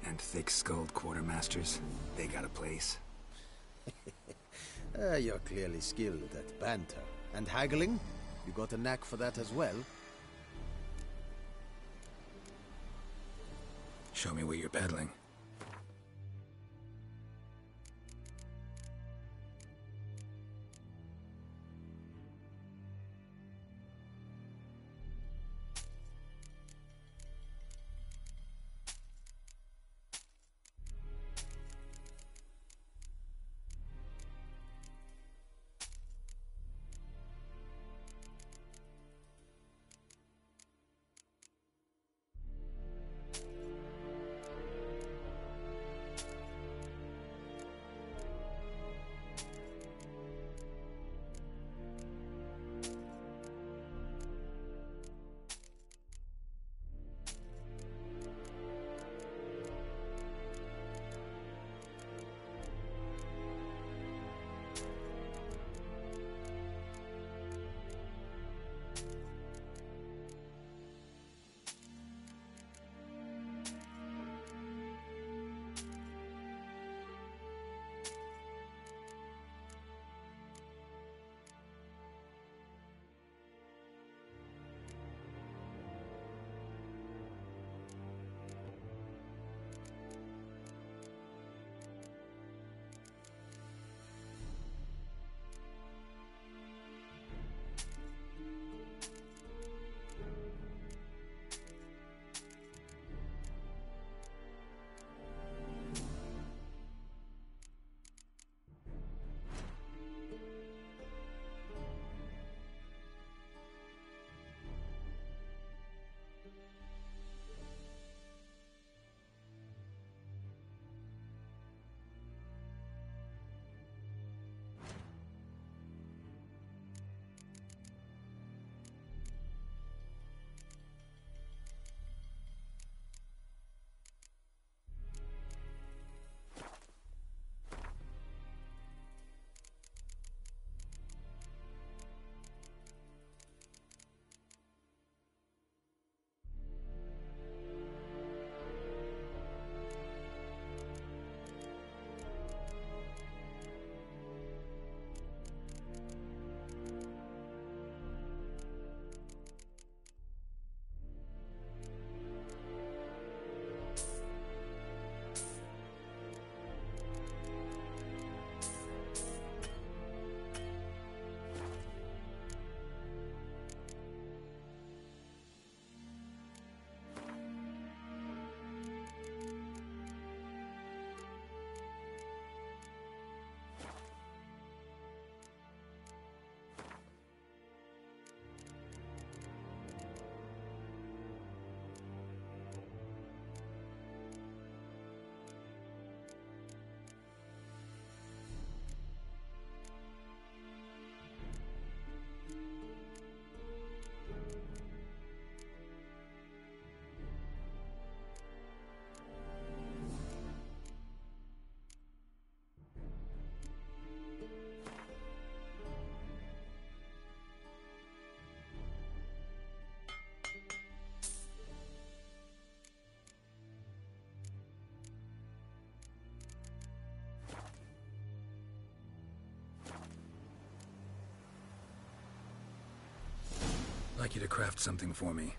And thick-skulled quartermasters, they got a place. You're clearly skilled at banter. And haggling? You got a knack for that as well? Show me what you're peddling. like you to craft something for me.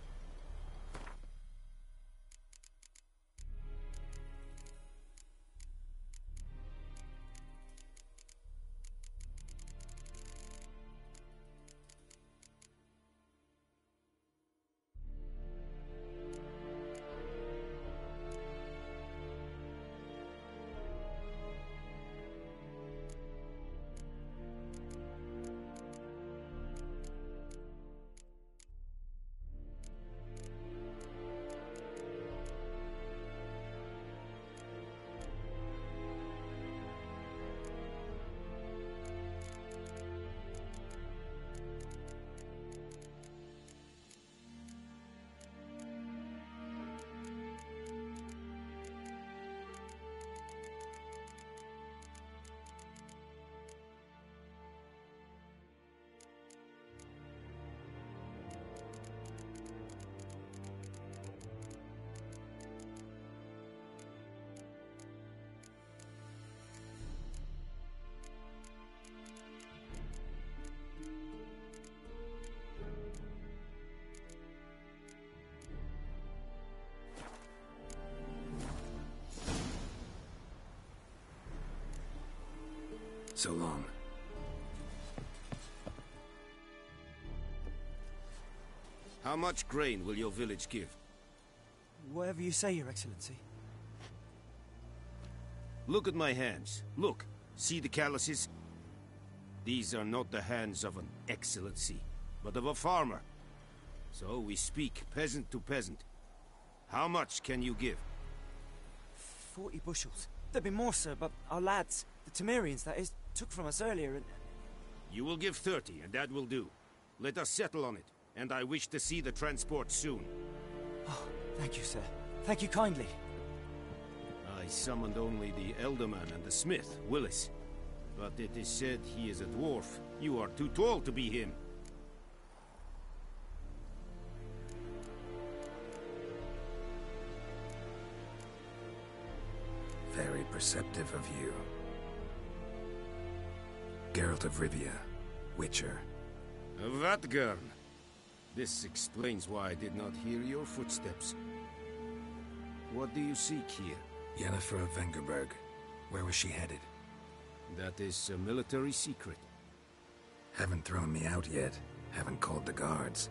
So long. How much grain will your village give? Whatever you say, Your Excellency. Look at my hands. Look. See the calluses? These are not the hands of an excellency, but of a farmer. So we speak peasant to peasant. How much can you give? 40 bushels. There'd be more, sir, but our lads, the Temerians, that is, took from us earlier and... You will give 30, and that will do. Let us settle on it, and I wish to see the transport soon. Oh, thank you, sir. Thank you kindly. I summoned only the Elderman and the smith, Willis. But it is said he is a dwarf. You are too tall to be him. Very perceptive of you. Geralt of Rivia, Witcher. Vatgern. This explains why I did not hear your footsteps. What do you seek here? Yennefer of Vengerberg. Where was she headed? That is a military secret. Haven't thrown me out yet. Haven't called the guards.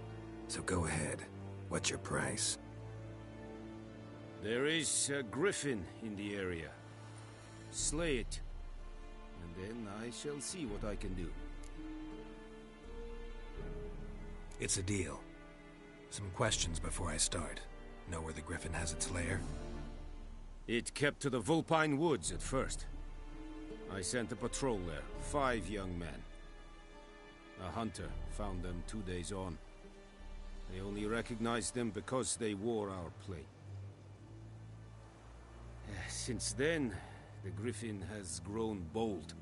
So go ahead. What's your price? There is a griffin in the area. Slay it. And then I shall see what I can do. It's a deal. Some questions before I start. Know where the griffin has its lair? It kept to the Vulpine Woods at first. I sent a patrol there, 5 young men. A hunter found them 2 days on. They only recognized them because they wore our plate. Since then, the griffin has grown bold.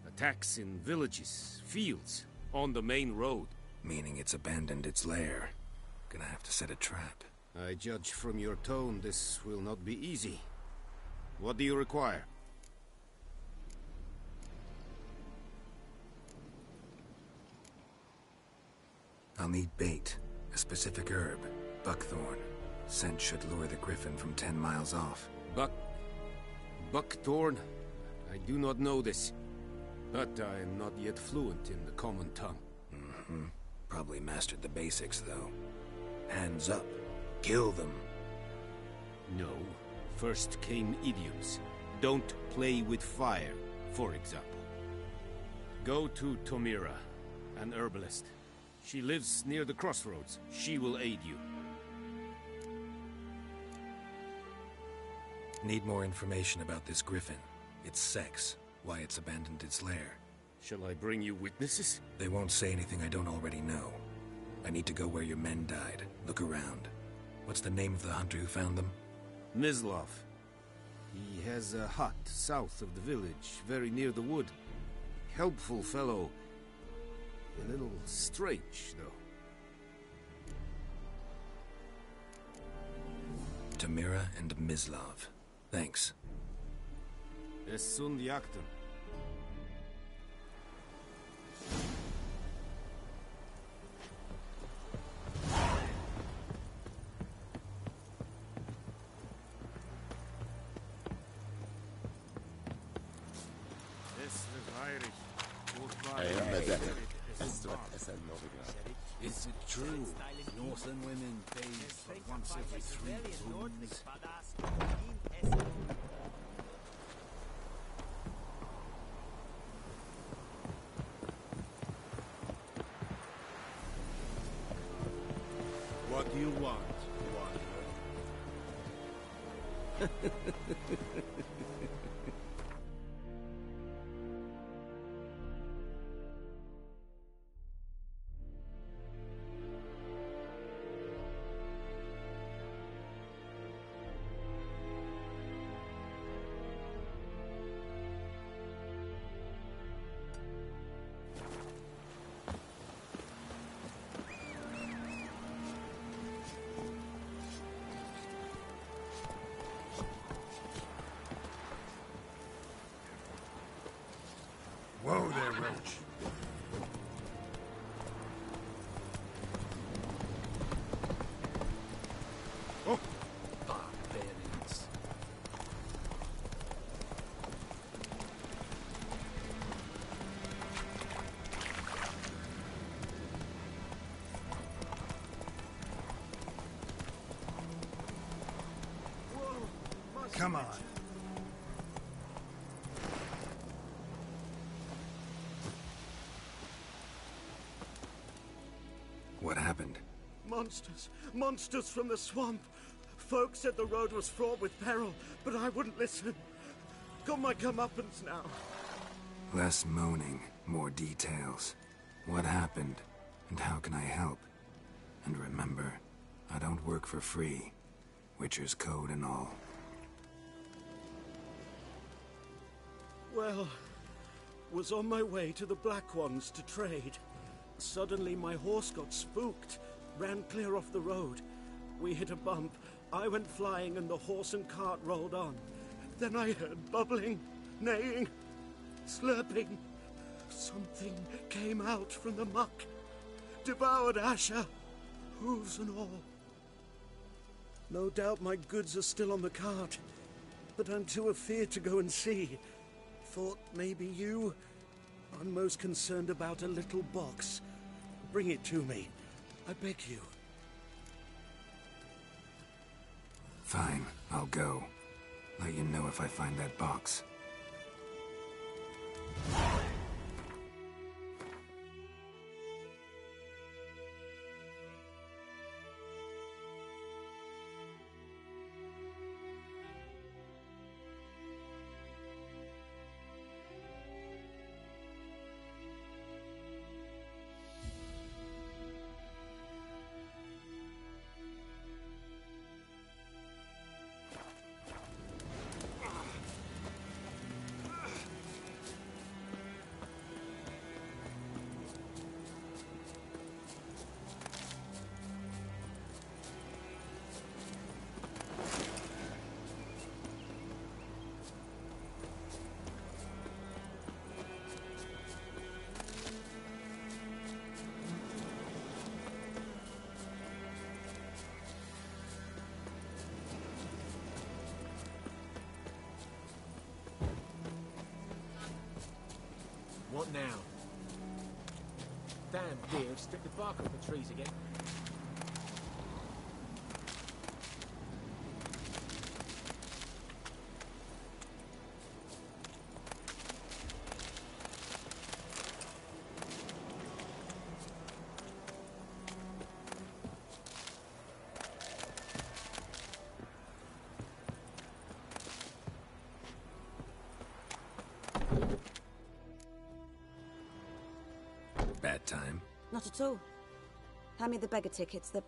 Attacks in villages, fields, on the main road. Meaning it's abandoned its lair. Gonna have to set a trap. I judge from your tone this will not be easy. What do you require? I'll need bait, a specific herb, buckthorn. Scent should lure the griffin from 10 miles off. Buckthorn? I do not know this. But I am not yet fluent in the common tongue. Mm-hmm. Probably mastered the basics, though. Hands up. Kill them. No. First came idioms. Don't play with fire, for example. Go to Tomira, an herbalist. She lives near the crossroads. She will aid you. Need more information about this griffin. Its sex, why it's abandoned its lair. Shall I bring you witnesses? They won't say anything I don't already know. I need to go where your men died. Look around. What's the name of the hunter who found them? Mislav. He has a hut south of the village, very near the wood. Helpful fellow. A little strange, though. Tomira and Mislav. Thanks. Es sunt jagten. Is it true? Northern women bathe for once every 3 moons. What do you want, warrior? Whoa there, Roach. Oh, barbarians. Come on. What happened? Monsters. Monsters from the swamp. Folk said the road was fraught with peril, but I wouldn't listen. Got my comeuppance now. Less moaning, more details. What happened, and how can I help? And remember, I don't work for free. Witcher's code and all. Well, was on my way to the Black Ones to trade. Suddenly my horse got spooked, ran clear off the road. We hit a bump, I went flying and the horse and cart rolled on. Then I heard bubbling, neighing, slurping. Something came out from the muck, devoured Asher, hooves and all. No doubt my goods are still on the cart, but I'm too afeard to go and see. Thought maybe you... I'm most concerned about a little box. Bring it to me. I beg you. Fine, I'll go. Let you know if I find that box. What now? Damn deer have stripped the bark off the trees again. Bad time? Not at all. Hand me the beggar tickets, the...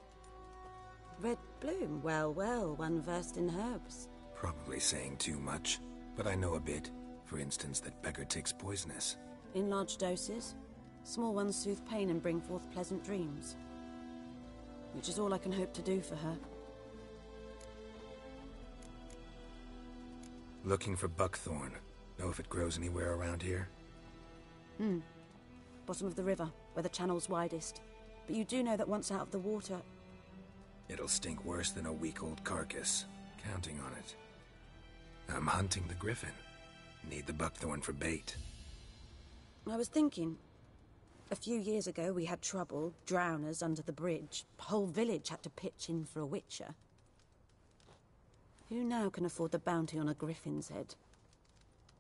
Red bloom. Well, well, one versed in herbs. Probably saying too much, but I know a bit. For instance, that beggar tick's poisonous. In large doses. Small ones soothe pain and bring forth pleasant dreams. Which is all I can hope to do for her. Looking for buckthorn. Know if it grows anywhere around here? Bottom of the river, where the channel's widest. But you do know that once out of the water... It'll stink worse than a week-old carcass. Counting on it. I'm hunting the griffin. Need the buckthorn for bait. I was thinking, A few years ago, we had trouble, drowners under the bridge. The whole village had to pitch in for a witcher. Who now can afford the bounty on a griffin's head?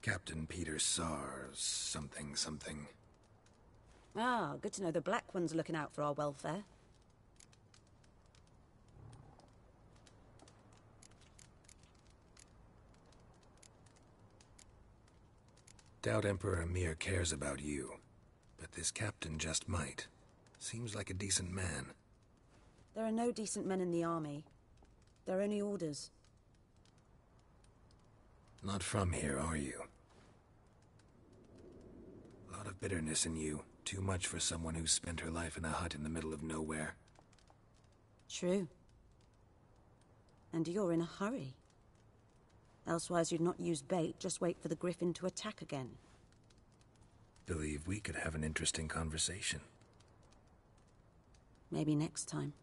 Captain Peter Sars, something. Ah, good to know the Black One's looking out for our welfare. Doubt Emperor Emir cares about you, but this captain just might. Seems like a decent man. There are no decent men in the army. They're only orders. Not from here, are you? A lot of bitterness in you. Too much for someone who spent her life in a hut in the middle of nowhere. True. And you're in a hurry. Elsewise you'd not use bait, just wait for the griffin to attack again. Believe we could have an interesting conversation. Maybe next time.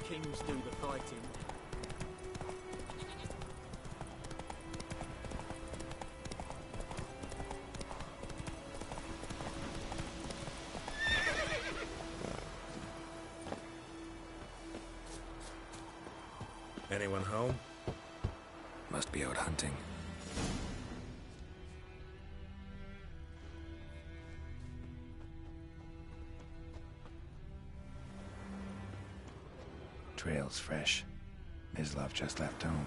Kings do the fighting. Anyone home? Must be out hunting. Trail's fresh. Mislav just left home.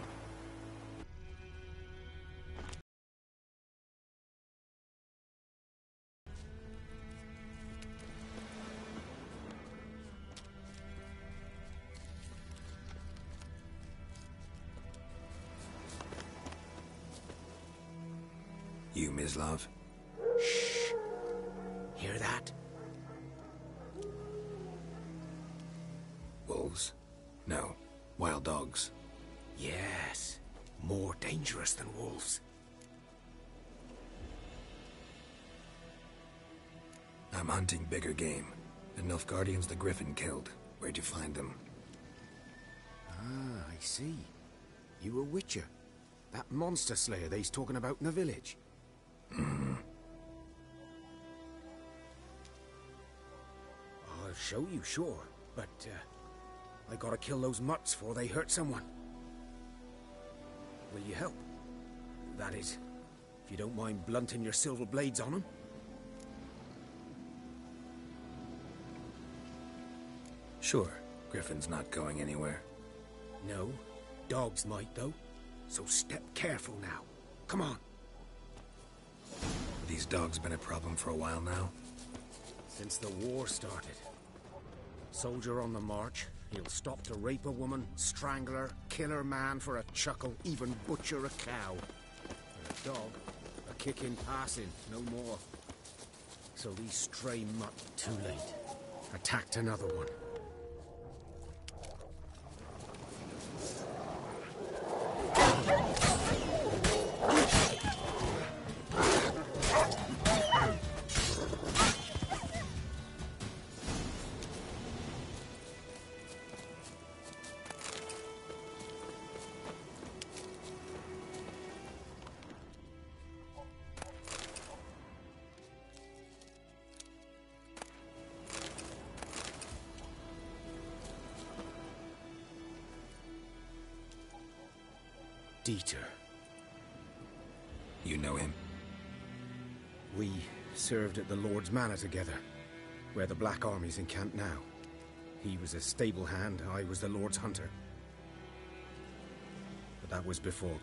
You, Mislav? Shh. Hear that? Wolves? No. Wild dogs. Yes. More dangerous than wolves. I'm hunting bigger game. The Nilfgaardians the Griffin killed. Where'd you find them? Ah, I see. You a witcher. That monster slayer they's talking about in the village. Mm-hmm. I'll show you, sure. But, I gotta kill those mutts before they hurt someone. Will you help? That is, if you don't mind blunting your silver blades on them. Sure. Griffin's not going anywhere. No. Dogs might, though. So step careful now. Come on. These dogs been a problem for a while now? Since the war started. Soldier on the march, he'll stop to rape a woman, strangle her, kill her man for a chuckle, even butcher a cow. And a dog, a kick in passing, no more. So these stray mutt, too late, attacked another one. Dieter. You know him? We served at the Lord's Manor together, where the Black Army's encamped now. He was a stable hand, I was the Lord's hunter. But that was before...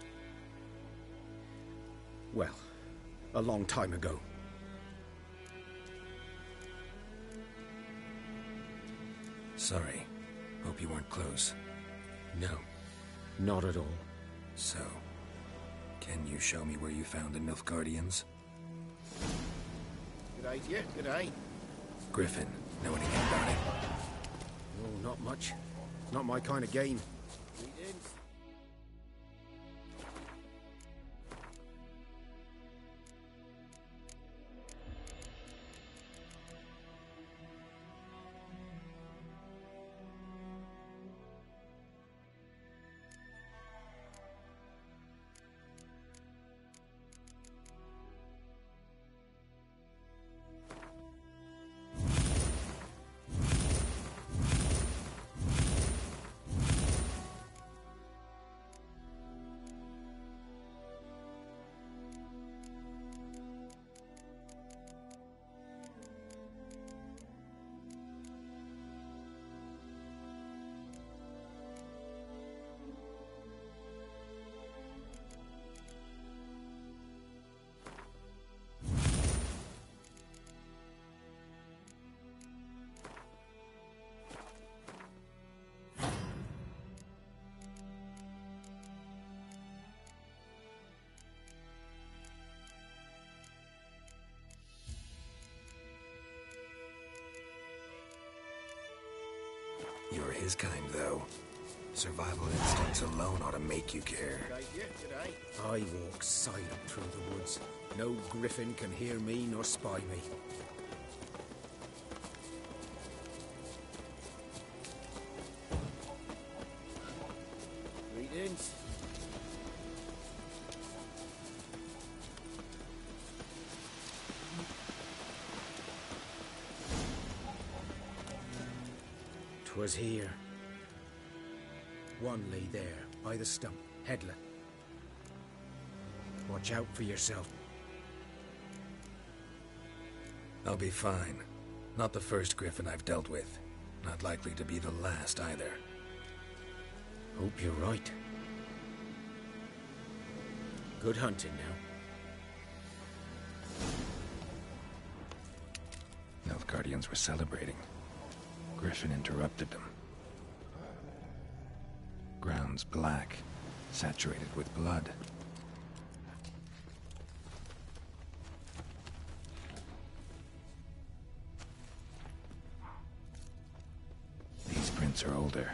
well, a long time ago. Sorry. Hope you weren't close. No, not at all. So, Can you show me where you found the Nilfgaardians? Good idea, good eye. Griffin, know anything about it? Oh, not much. Not my kind of game. You're his kind, though. Survival instincts alone ought to make you care. Good idea, good eye. I walk silent through the woods. No griffin can hear me nor spy me. Greetings. Was here. One lay there, by the stump, headless. Watch out for yourself. I'll be fine. Not the first griffin I've dealt with. Not likely to be the last, either. Hope you're right. Good hunting now. Nilfgaardians were celebrating. Griffin interrupted them. Ground's black, saturated with blood. These prints are older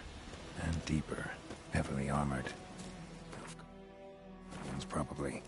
and deeper, heavily armored. Nilfgaardians probably.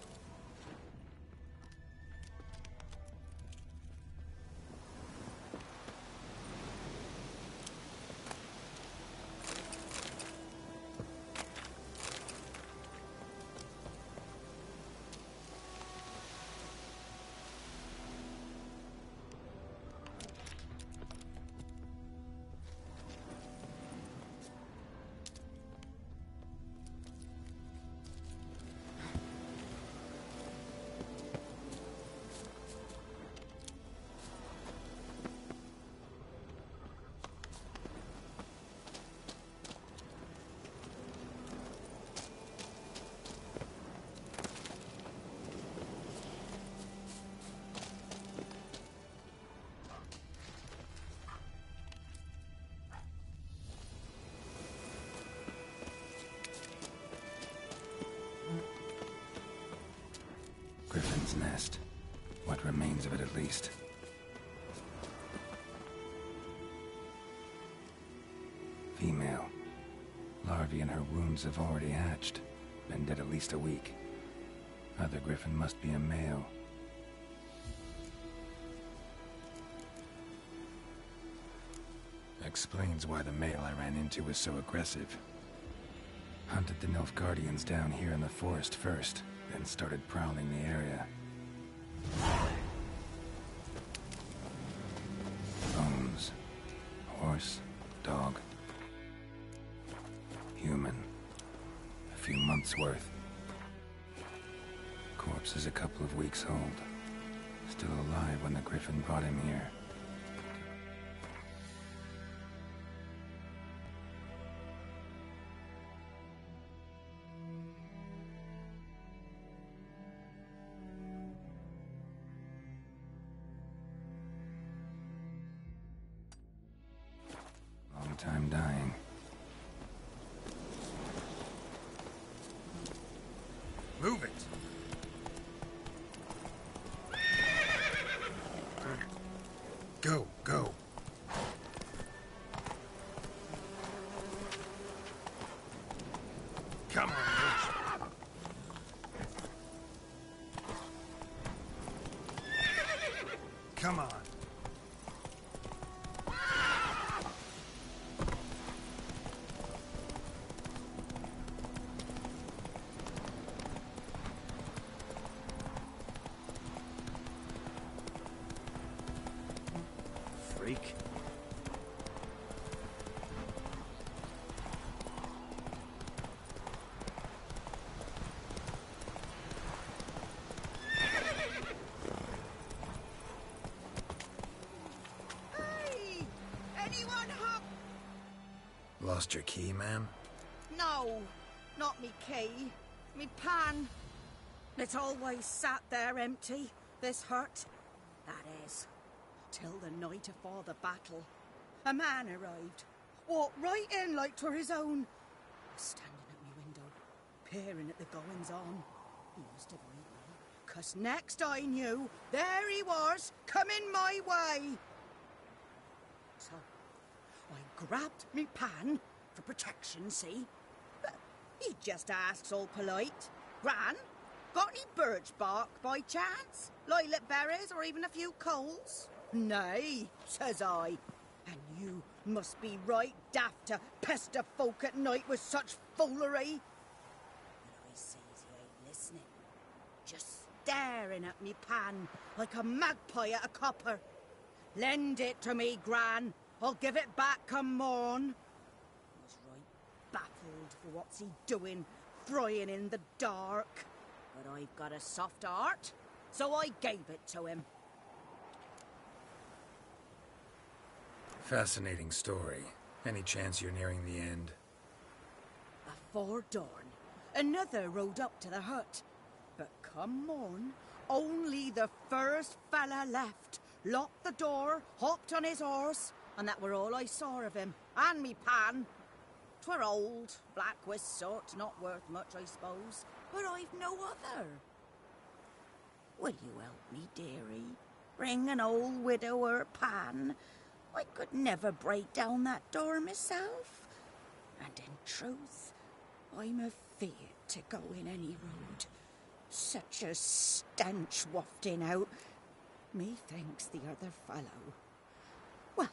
Griffin's nest. What remains of it, at least. Female. Larvae in her wounds have already hatched. Been dead at least a week. Other griffin must be a male. Explains why the male I ran into was so aggressive. Hunted the Nilfgaardians down here in the forest first, then started prowling the area. Bones. Horse. Dog. Human. A few months' worth. Corpse is a couple of weeks old. Still alive when the griffin brought him here. Long time dying. Move it! Go, go. Come on, Rich. Come on. Freak. Hey! Anyone home? Lost your key, ma'am? No, not me key. Me pan. It's always sat there empty, this hut. That is, till the night afore the battle. A man arrived. Walked right in like 'twere his own. Was standing at me window, peering at the goings-on. He must have read me, 'cause next I knew, there he was, coming my way. So, I grabbed me pan, for protection, see? But he just asks all polite, Gran, got any birch bark by chance? Lilac berries or even a few coals? Nay, says I. And you must be right daft to pester folk at night with such foolery. But I sees he ain't listening. Just staring at me pan like a magpie at a copper. Lend it to me, Gran. I'll give it back come morn. I was right baffled for what's he doing, frying in the dark. But I've got a soft heart, so I gave it to him. Fascinating story. Any chance you're nearing the end? Afore dawn, another rode up to the hut. But come morn, only the first fella left. Locked the door, hopped on his horse, and that were all I saw of him. And me pan. 'Twere old, black with sort, not worth much, I suppose. But I've no other. Will you help me, dearie? Bring an old widower pan. I could never break down that door myself. And in truth, I'm afeard to go in any road. Such a stench wafting out. Methinks the other fellow. Well,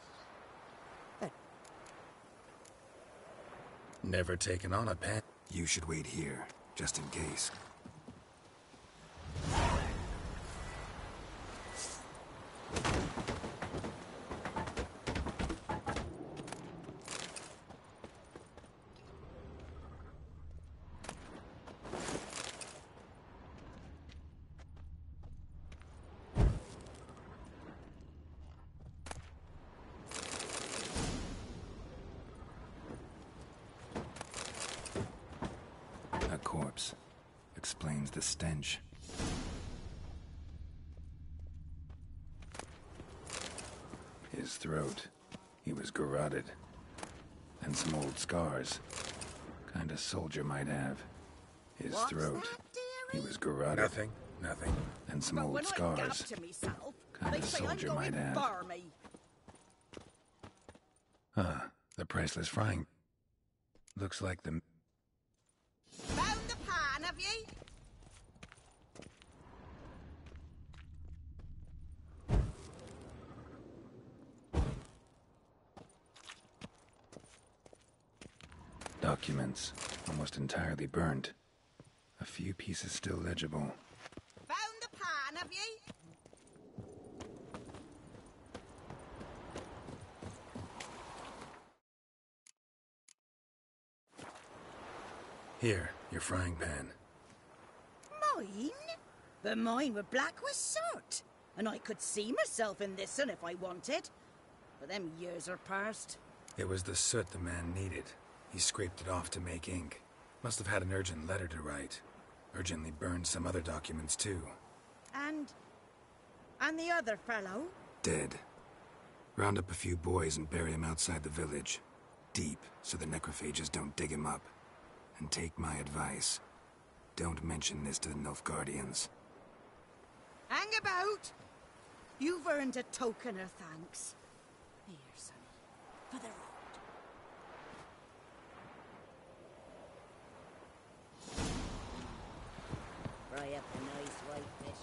Never taken on a pen. You should wait here, just in case. A corpse. Explains the stench. His throat. He was garroted. And some old scars. Kind of soldier might have. His throat. He was garroted. Nothing. And some old scars. Kind of soldier might have. Ah, the priceless frying. Looks like the... found the pan, have ye? Documents. Almost entirely burnt. A few pieces still legible. Found the pan, have ye? Here, your frying pan. Mine? But mine were black with soot. And I could see myself in this one if I wanted. But them years are past. It was the soot the man needed. He scraped it off to make ink. Must have had an urgent letter to write. Urgently burned some other documents too. And the other fellow? Dead. Round up a few boys and bury him outside the village. Deep, so the necrophages don't dig him up. And take my advice. Don't mention this to the Nilfgaardians. Hang about! You've earned a token of thanks. Here, sonny, for the road. Fry up a nice white fish.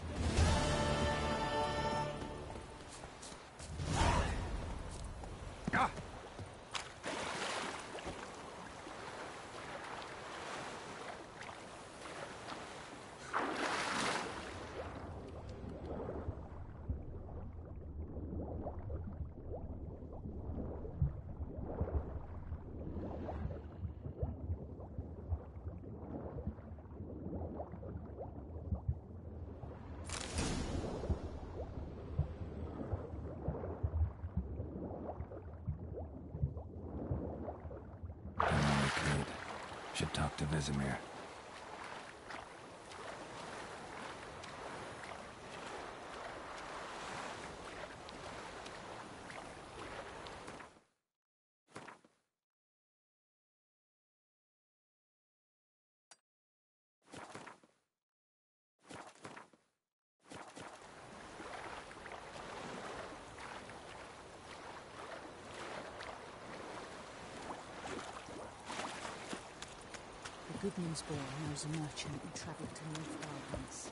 Should talk to Vesemir. The Goodman's boy knows a merchant who travelled to Nilfgaard once.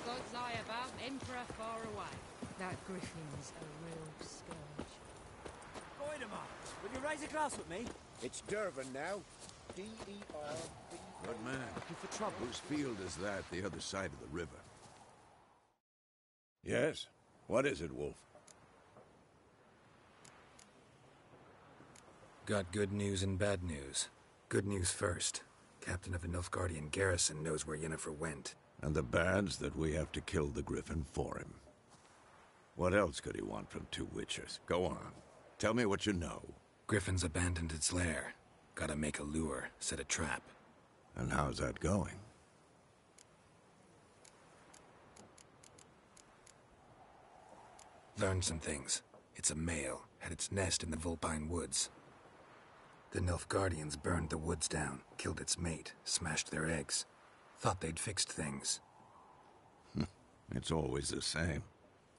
Gods lie about, Emperor far away. That Griffin's a real scourge. Goidemar, will you raise a glass with me? It's Dervin now. D-E-R-V. Good man. Looking for trouble? Whose field is that, the other side of the river? Yes? What is it, Wolf? Got good news and bad news. Good news first. Captain of the Nilfgaardian garrison knows where Yennefer went. And the bad's that we have to kill the Griffin for him. What else could he want from two witchers? Go on. Tell me what you know. Griffin's abandoned its lair. Gotta make a lure, set a trap. And how's that going? Learned some things. It's a male, had its nest in the Vulpine Woods. The Nilfgaardians burned the woods down, killed its mate, smashed their eggs. Thought they'd fixed things. It's always the same.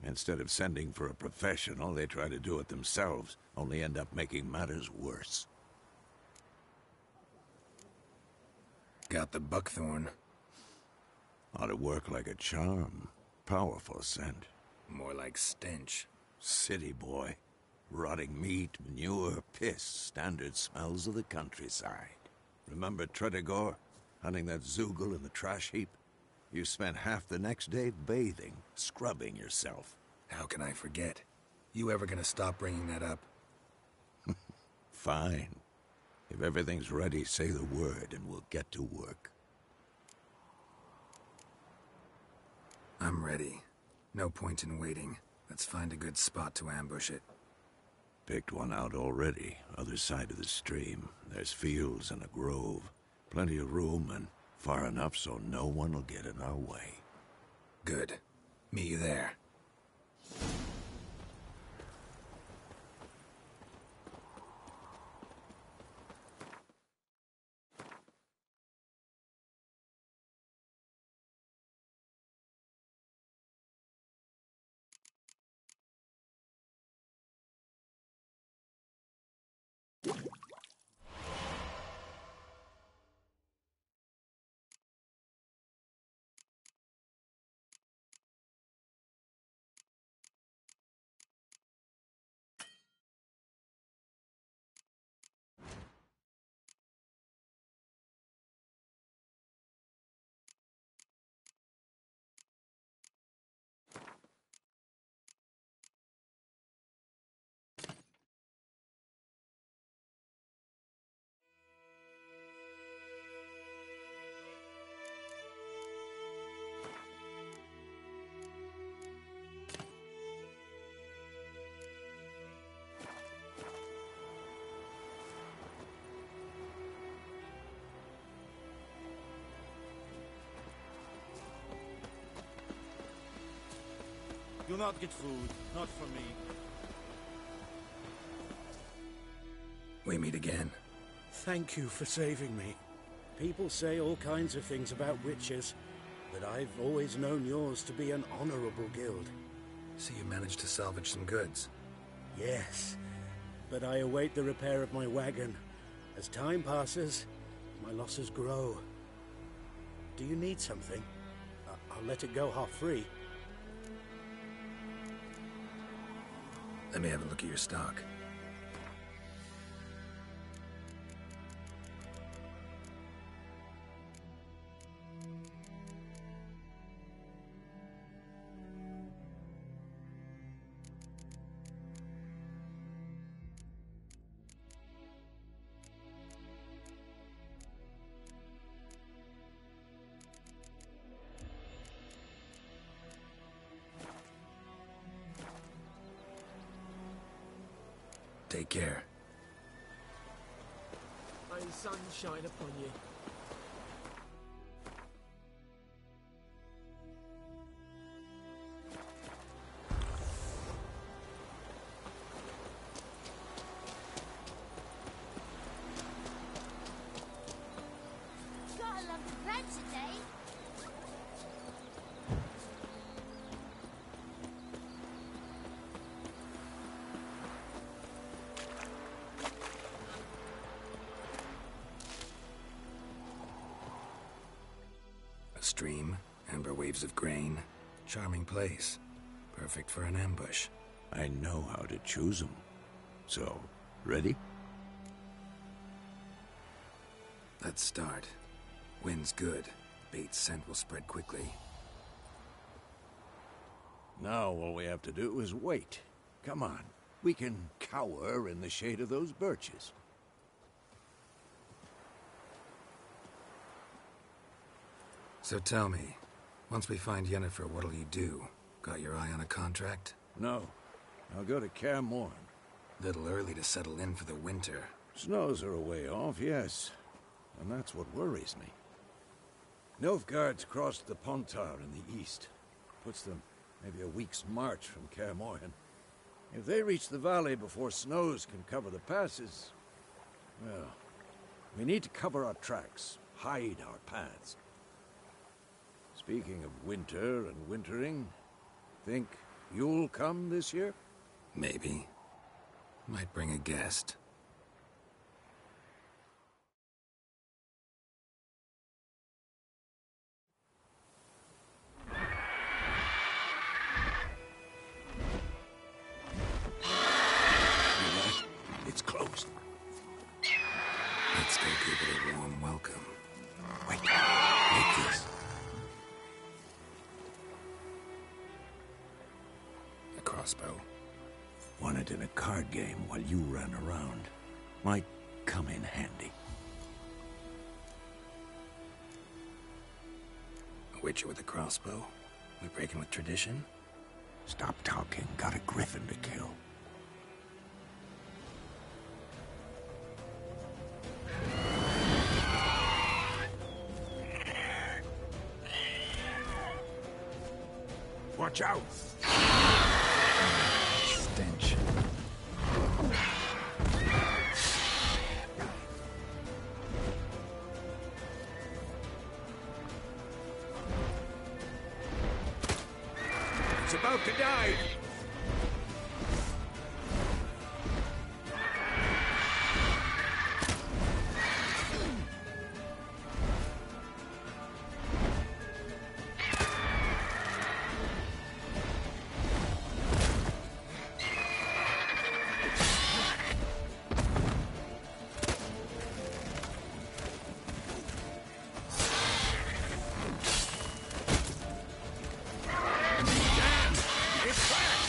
Instead of sending for a professional, they try to do it themselves, only end up making matters worse. Got the buckthorn. Ought to work like a charm. Powerful scent. More like stench. City boy. Rotting meat, manure, piss, standard smells of the countryside. Remember Tredegor? Hunting that Zoogle in the trash heap? You spent half the next day bathing, scrubbing yourself. How can I forget? You ever gonna stop bringing that up? Fine. If everything's ready, say the word and we'll get to work. I'm ready. No point in waiting. Let's find a good spot to ambush it. Picked one out already, other side of the stream. There's fields and a grove. Plenty of room and far enough so no one will get in our way. Good. Meet you there. Do not get food, not for me. We meet again. Thank you for saving me. People say all kinds of things about witches, but I've always known yours to be an honorable guild. So you managed to salvage some goods? Yes, but I await the repair of my wagon. As time passes, my losses grow. Do you need something? I'll let it go half-free. Let me have a look at your stock. Take care. May the sun shine upon you. Gotta love the bread today. A stream, amber waves of grain. Charming place. Perfect for an ambush. I know how to choose them. So, ready? Let's start. Wind's good. Bait's scent will spread quickly. Now all we have to do is wait. Come on. We can cower in the shade of those birches. So tell me, once we find Yennefer, what'll you do? Got your eye on a contract? No. I'll go to Kaer Morhen. Little early to settle in for the winter. Snows are a way off, yes. And that's what worries me. Nilfgaard's crossed the Pontar in the east. Puts them maybe a week's march from Kaer Morhen. If they reach the valley before snows can cover the passes, well, we need to cover our tracks, hide our paths. Speaking of winter and wintering, think you'll come this year? Maybe. Might bring a guest. It's closed. Let's go give it a warm welcome. Wait, take this. A crossbow. Won it in a card game while you ran around. Might come in handy. A witcher with a crossbow? We breaking with tradition? Stop talking. Got a griffin to kill. Watch out! Stench. It's about to die! It's back!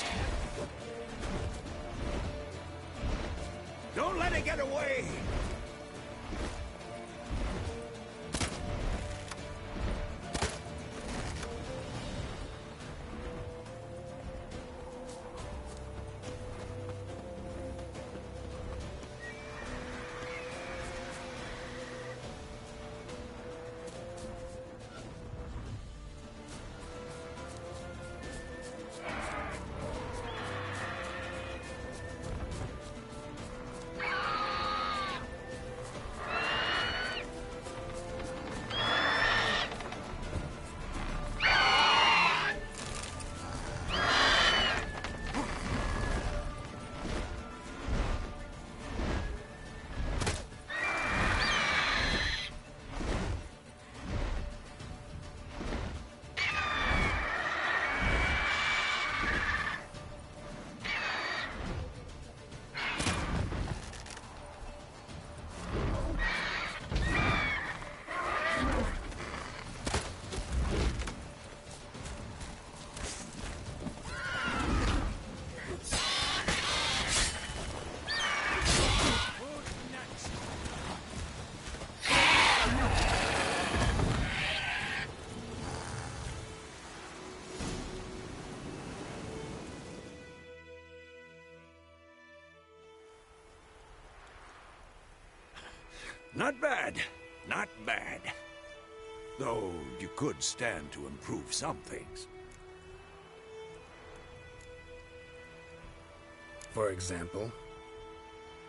Not bad. Not bad. Though you could stand to improve some things. For example?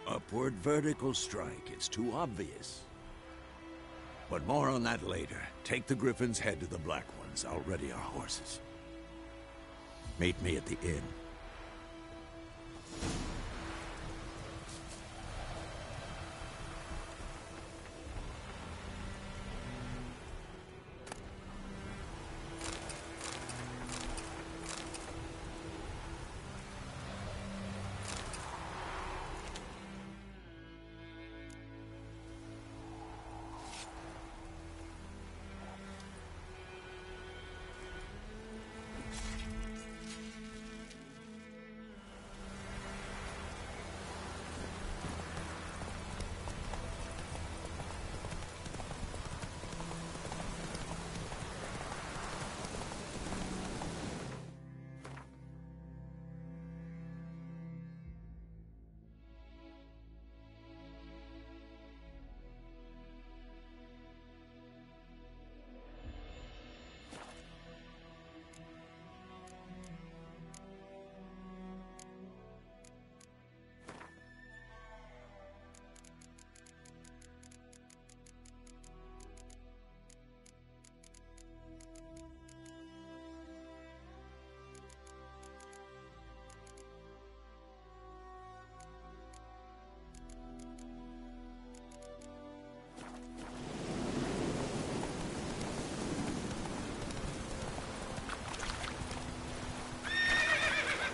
Upward vertical strike. It's too obvious. But more on that later. Take the Griffin's head to the Black Ones. I'll ready our horses. Meet me at the inn.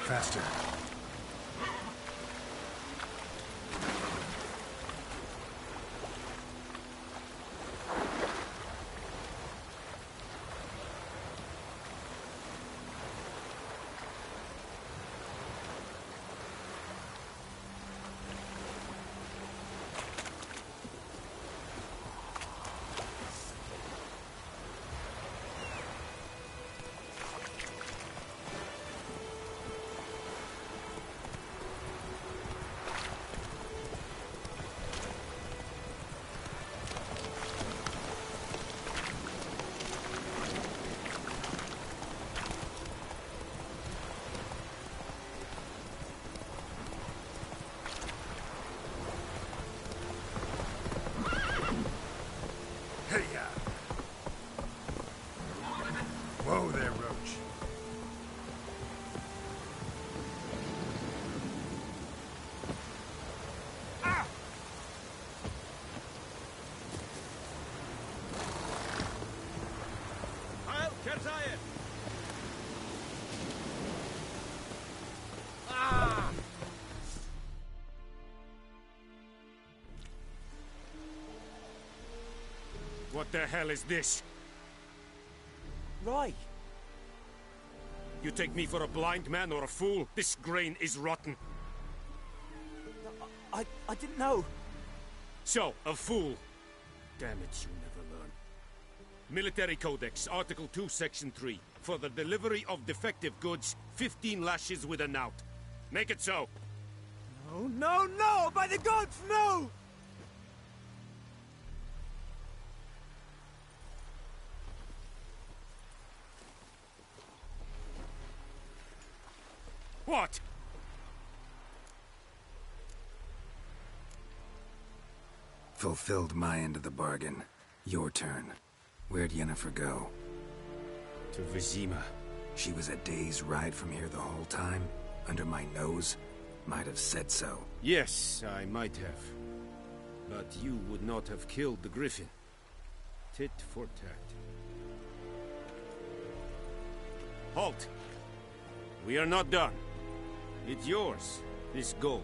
Faster. Whoa there, Roach. Heil Kerzayet! What the hell is this? Right. You take me for a blind man or a fool? This grain is rotten. I didn't know. So, a fool. Damn it, you never learn. Military Codex, Article 2, Section 3. For the delivery of defective goods, 15 lashes with a knout. Make it so. No, no, no! By the gods, no! What? Fulfilled my end of the bargain. Your turn. Where'd Yennefer go? To Vizima. She was a day's ride from here the whole time? Under my nose? Might have said so. Yes, I might have. But you would not have killed the Griffin. Tit for tat. Halt! We are not done. It's yours, this gold.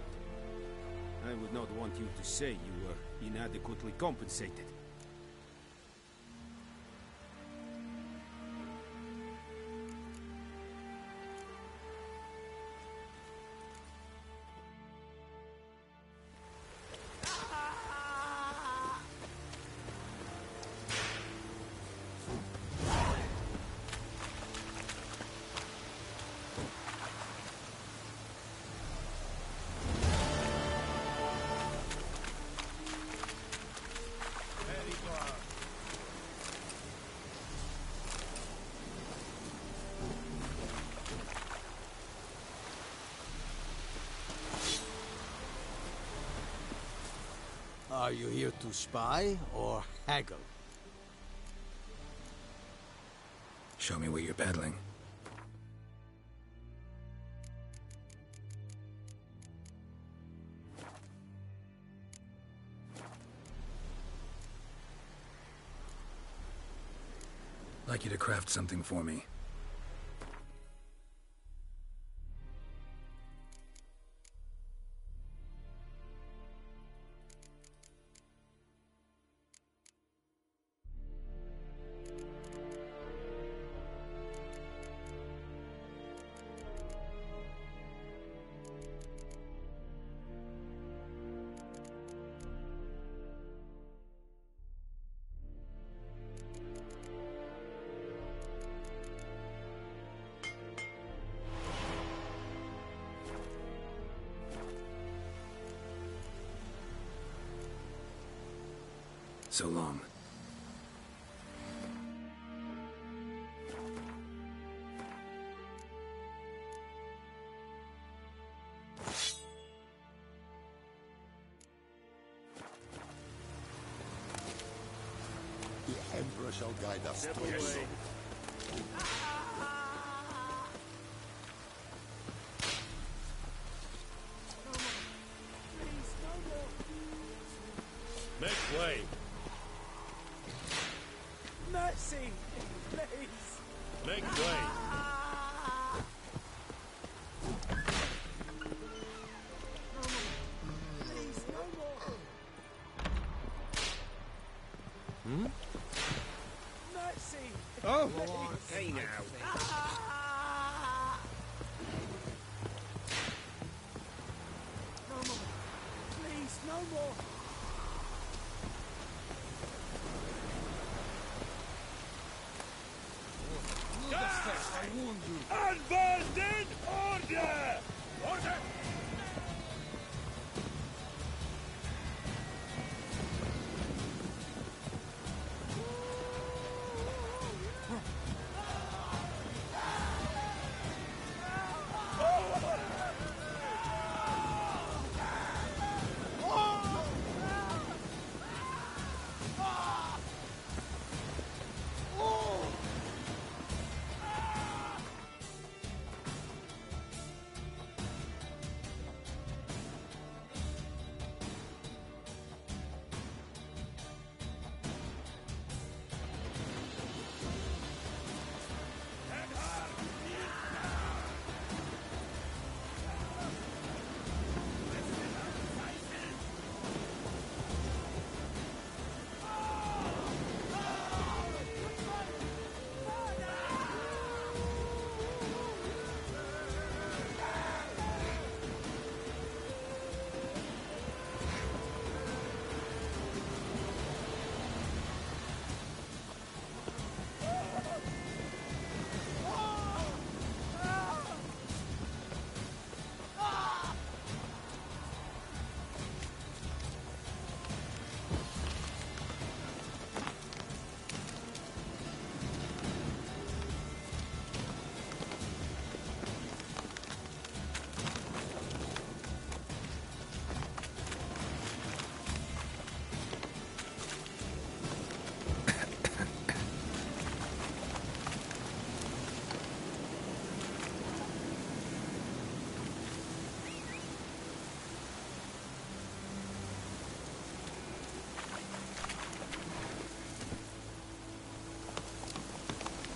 I would not want you to say you were inadequately compensated. Are you here to spy or haggle? Show me what you're peddling. I'd like you to craft something for me. So long. The Emperor shall guide us. Step to away. your soul. Make way. Mercy! Please! Make way. Please, no more! Hmm? Mercy! Oh! Please. Hey now. No more! Please, no more! I warned you. Unbanded order! Order!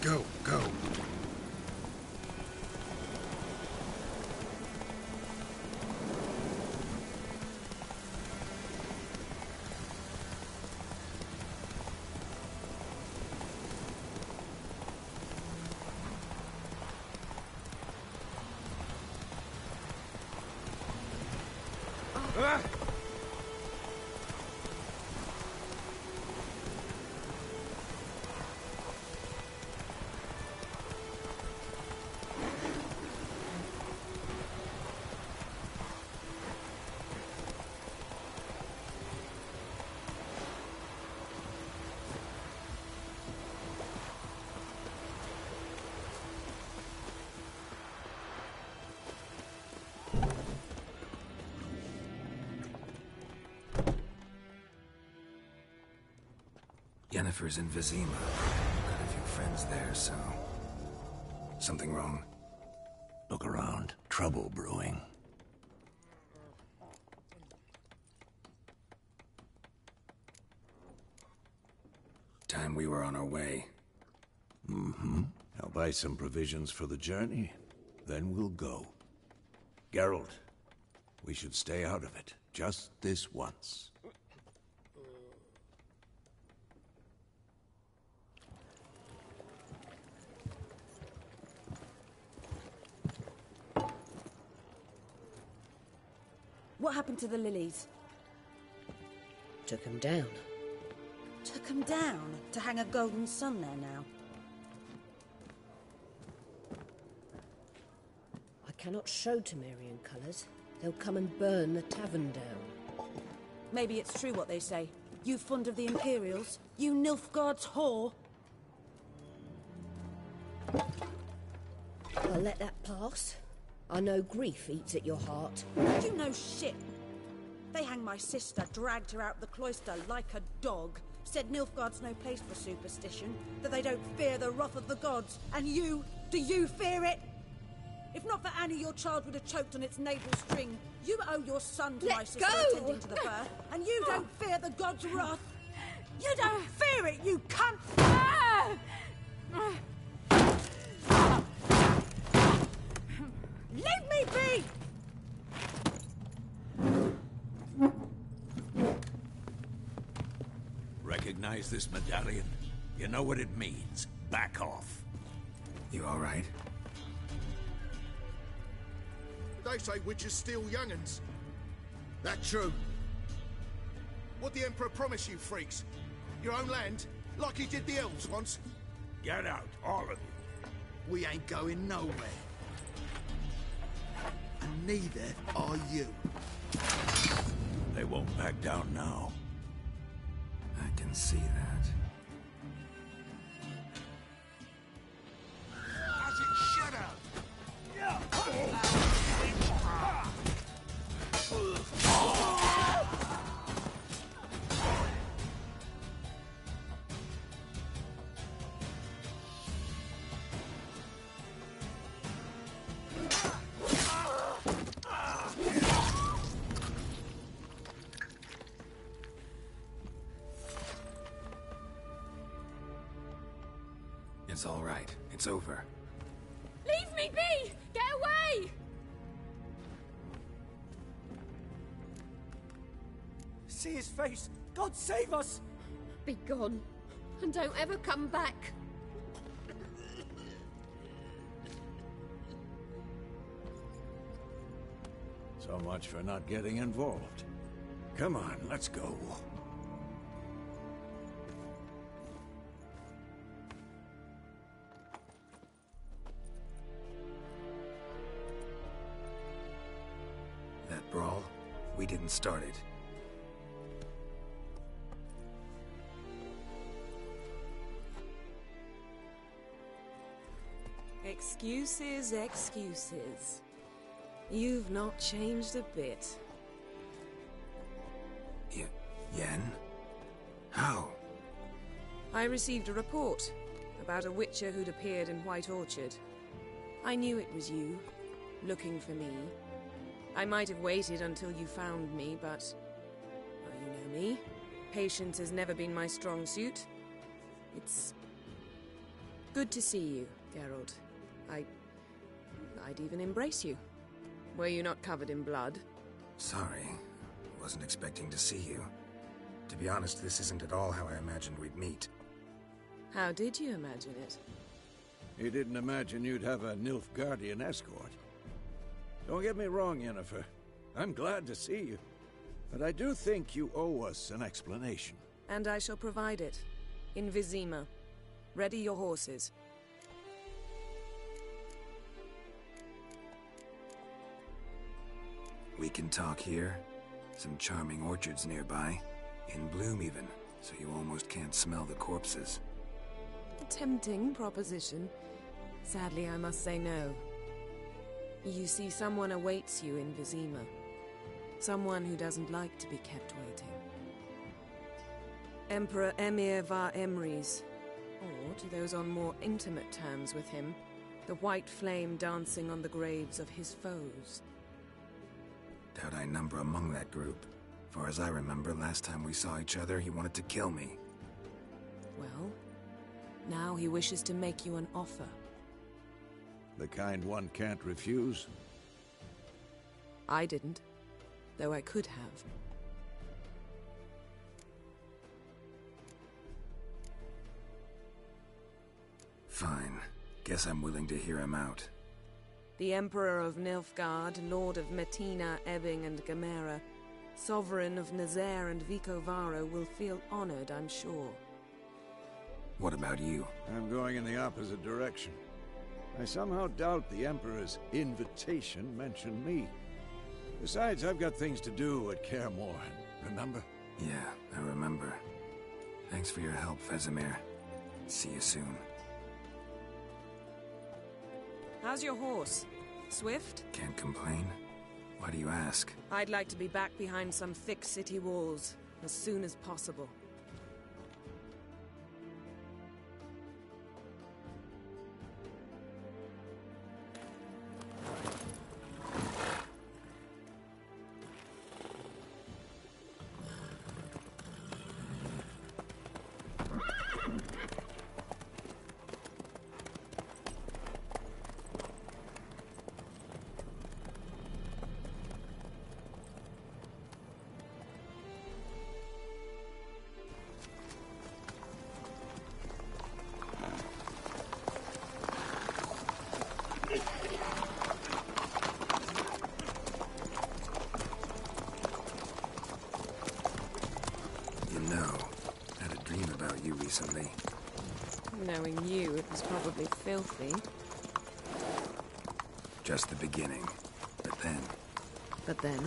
Go, go. Ah! Yennefer's in Vizima. Got a few friends there, so... Something wrong? Look around. Trouble brewing. Time we were on our way. Mm-hmm. I'll buy some provisions for the journey. Then we'll go. Geralt, we should stay out of it. Just this once. What happened to the lilies? Took him down. Took them down to hang a golden sun there now. I cannot show Temerian colours. They'll come and burn the tavern down. Maybe it's true what they say. You fond of the Imperials? You Nilfgaard's whore? I'll let that pass. I know grief eats at your heart. You know shit. They hanged my sister, dragged her out the cloister like a dog. Said Nilfgaard's no place for superstition, that they don't fear the wrath of the gods. And you, do you fear it? If not for Annie, your child would have choked on its navel string. You owe your son to my sister attending to the birth, and you don't fear the gods' wrath. You don't fear it, you cunt! Leave me be! Recognize this medallion? You know what it means. Back off. You all right? They say witches steal young'uns. That true? What the Emperor promised you, freaks? Your own land? Like he did the elves once? Get out, all of you. We ain't going nowhere. And neither are you. They won't back down now. I can see that. How's it shut up? It's all right. It's over. Leave me be! Get away! See his face! God save us! Be gone, and don't ever come back. So much for not getting involved. Come on, let's go. That brawl, we didn't start it. Excuses, excuses. You've not changed a bit. Yen? How? I received a report about a witcher who'd appeared in White Orchard. I knew it was you, looking for me. I might have waited until you found me, but... well, you know me. Patience has never been my strong suit. It's... good to see you, Geralt. I'd even embrace you. Were you not covered in blood? Sorry. Wasn't expecting to see you. To be honest, this isn't at all how I imagined we'd meet. How did you imagine it? He didn't imagine you'd have a Nilfgaardian escort. Don't get me wrong, Yennefer. I'm glad to see you. But I do think you owe us an explanation. And I shall provide it. In Vizima. Ready your horses. We can talk here. Some charming orchards nearby. In bloom even, so you almost can't smell the corpses. A tempting proposition. Sadly, I must say no. You see, someone awaits you in Vizima. Someone who doesn't like to be kept waiting. Emperor Emir var Emrys. Or, to those on more intimate terms with him, the white flame dancing on the graves of his foes. Doubt I number among that group. Far as I remember, last time we saw each other, he wanted to kill me. Well, now he wishes to make you an offer. The kind one can't refuse? I didn't, though I could have. Fine. Guess I'm willing to hear him out. The Emperor of Nilfgaard, Lord of Metina, Ebbing and Gamera, Sovereign of Nazaire and Vicovaro will feel honored, I'm sure. What about you? I'm going in the opposite direction. I somehow doubt the Emperor's invitation mentioned me. Besides, I've got things to do at Kaer Morhen, remember? Yeah, I remember. Thanks for your help, Vesemir. See you soon. How's your horse? Swift? Can't complain. Why do you ask? I'd like to be back behind some thick city walls, as soon as possible. Recently. Knowing you, it was probably filthy. Just the beginning. But then... But then...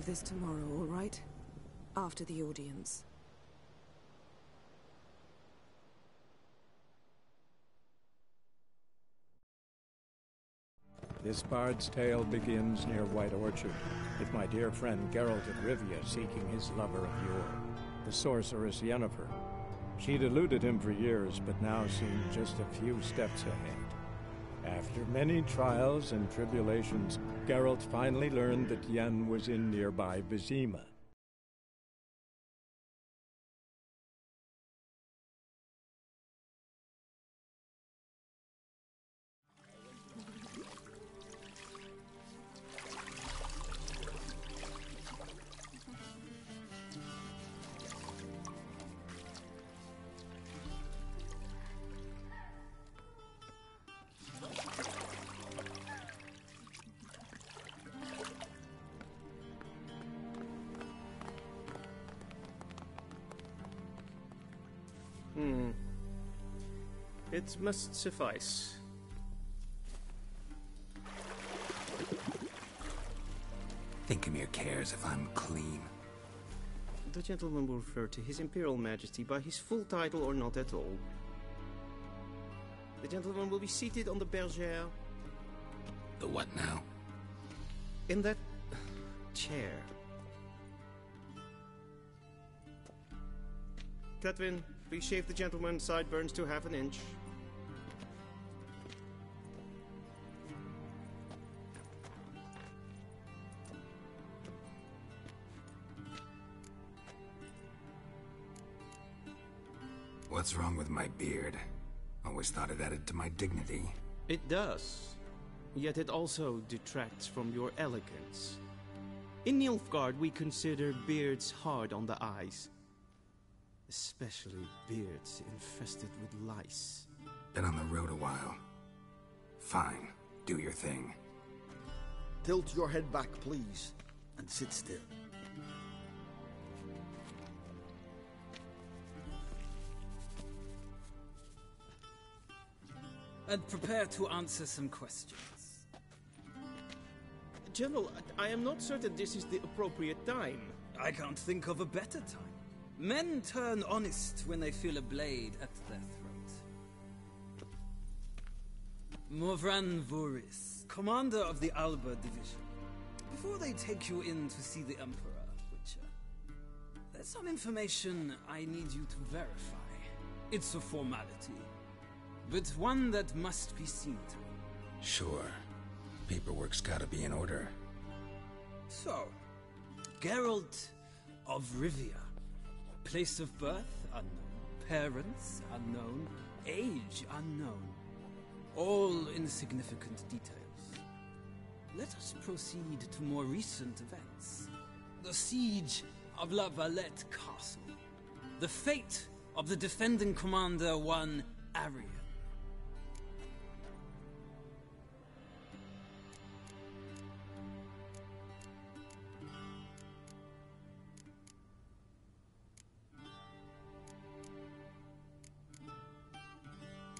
This tomorrow, all right? After the audience. This bard's tale begins near White Orchard, with my dear friend Geralt of Rivia seeking his lover of yore, the sorceress Yennefer. She'd eluded him for years, but now seemed just a few steps ahead. After many trials and tribulations, Geralt finally learned that Yen was in nearby Vizima. It must suffice. Thinkamir cares if I'm clean. The gentleman will refer to His Imperial Majesty by his full title or not at all. The gentleman will be seated on the bergère. The what now? In that chair. Catwin, please shave the gentleman's sideburns to half an inch. What's wrong with my beard? Always thought it added to my dignity. It does. Yet it also detracts from your elegance. In Nilfgaard, we consider beards hard on the eyes. Especially beards infested with lice. Been on the road a while. Fine, do your thing. Tilt your head back, please, and sit still. And prepare to answer some questions. General, I am not certain this is the appropriate time. I can't think of a better time. Men turn honest when they feel a blade at their throat. Morvran Voris, commander of the Alba Division. Before they take you in to see the Emperor, Witcher, there's some information I need you to verify. It's a formality, but one that must be seen to. Sure. Paperwork's gotta be in order. So, Geralt of Rivia. Place of birth, unknown. Parents, unknown. Age, unknown. All insignificant details. Let us proceed to more recent events. The siege of La Valette Castle. The fate of the defending commander, one Arian.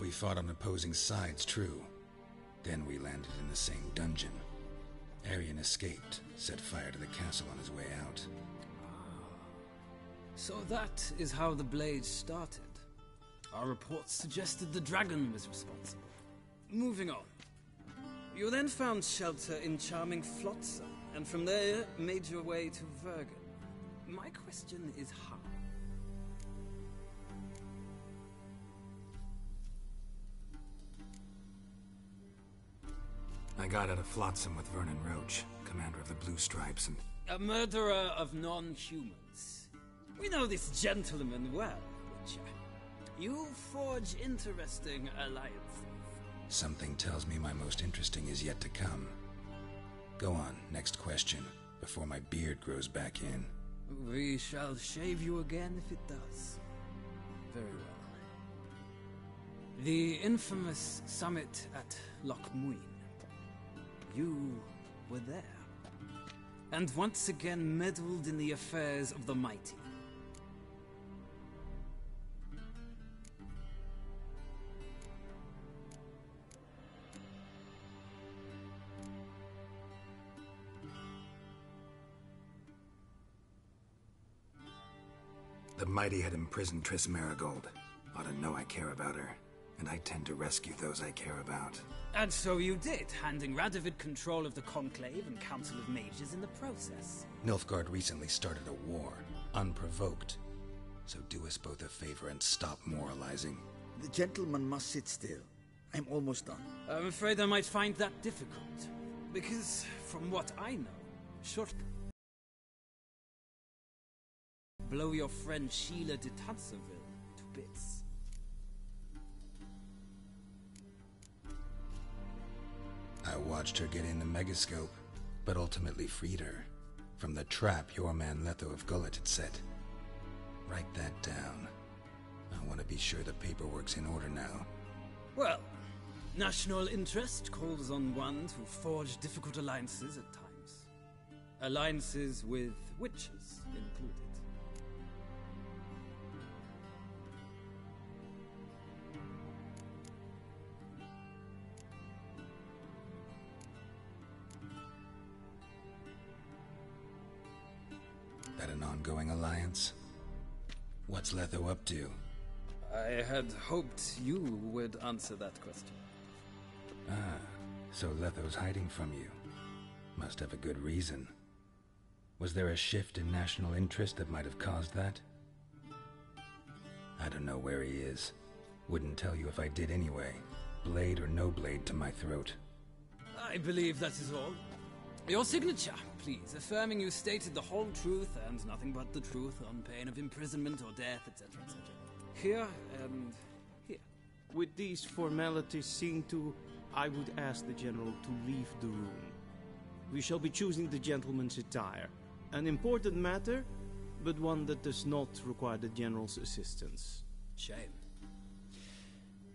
We fought on opposing sides, true. Then we landed in the same dungeon. Arian escaped, set fire to the castle on his way out. So that is how the Blade started. Our reports suggested the dragon was responsible. Moving on. You then found shelter in charming Flotsam, and from there made your way to Vergen. My question is how? I got out of Flotsam with Vernon Roach, commander of the Blue Stripes, and... A murderer of non-humans. We know this gentleman well, Witcher. You forge interesting alliances. Something tells me my most interesting is yet to come. Go on, next question, before my beard grows back in. We shall shave you again if it does. Very well. The infamous summit at Loch Muin. You were there, and once again meddled in the affairs of the mighty. The mighty had imprisoned Triss Marigold. Ought to know I care about her, and I tend to rescue those I care about. And so you did, handing Radovid control of the Conclave and Council of Mages in the process. Nilfgaard recently started a war, unprovoked. So do us both a favor and stop moralizing. The gentleman must sit still. I'm almost done. I'm afraid I might find that difficult. Because, from what I know, short... blow your friend Sheila de Tanserville to bits. I watched her get in the megascope, but ultimately freed her from the trap your man Letho of Gullet had set. Write that down. I want to be sure the paperwork's in order now. Well, national interest calls on one to forge difficult alliances at times. Alliances with witches included. That an ongoing alliance? What's Letho up to? I had hoped you would answer that question. Ah, so Letho's hiding from you. Must have a good reason. Was there a shift in national interest that might have caused that? I don't know where he is. Wouldn't tell you if I did anyway. Blade or no blade to my throat. I believe that is all. Your signature, please, affirming you stated the whole truth and nothing but the truth on pain of imprisonment or death, etc., etc. Here and here. With these formalities seen to, I would ask the General to leave the room. We shall be choosing the gentleman's attire. An important matter, but one that does not require the General's assistance. Shame.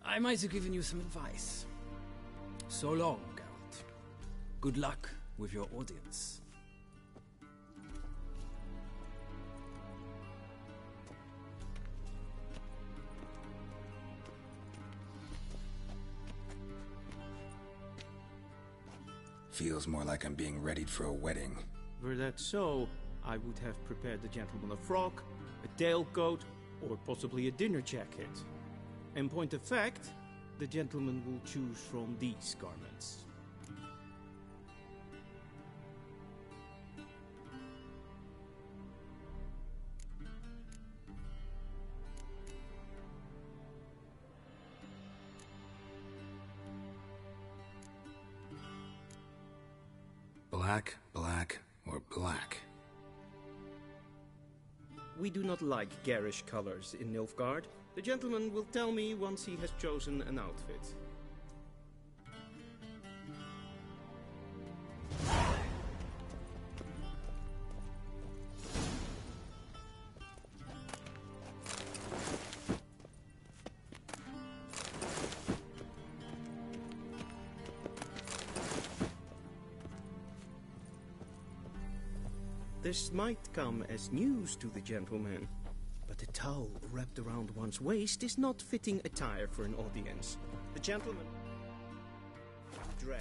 I might have given you some advice. So long, Geralt. Good luck with your audience. Feels more like I'm being readied for a wedding. Were that so, I would have prepared the gentleman a frock, a tailcoat, or possibly a dinner jacket. In point of fact, the gentleman will choose from these garments. Black, black, or black? We do not like garish colors in Nilfgaard. The gentleman will tell me once he has chosen an outfit. This might come as news to the gentleman, but a towel wrapped around one's waist is not fitting attire for an audience. The gentleman... dress.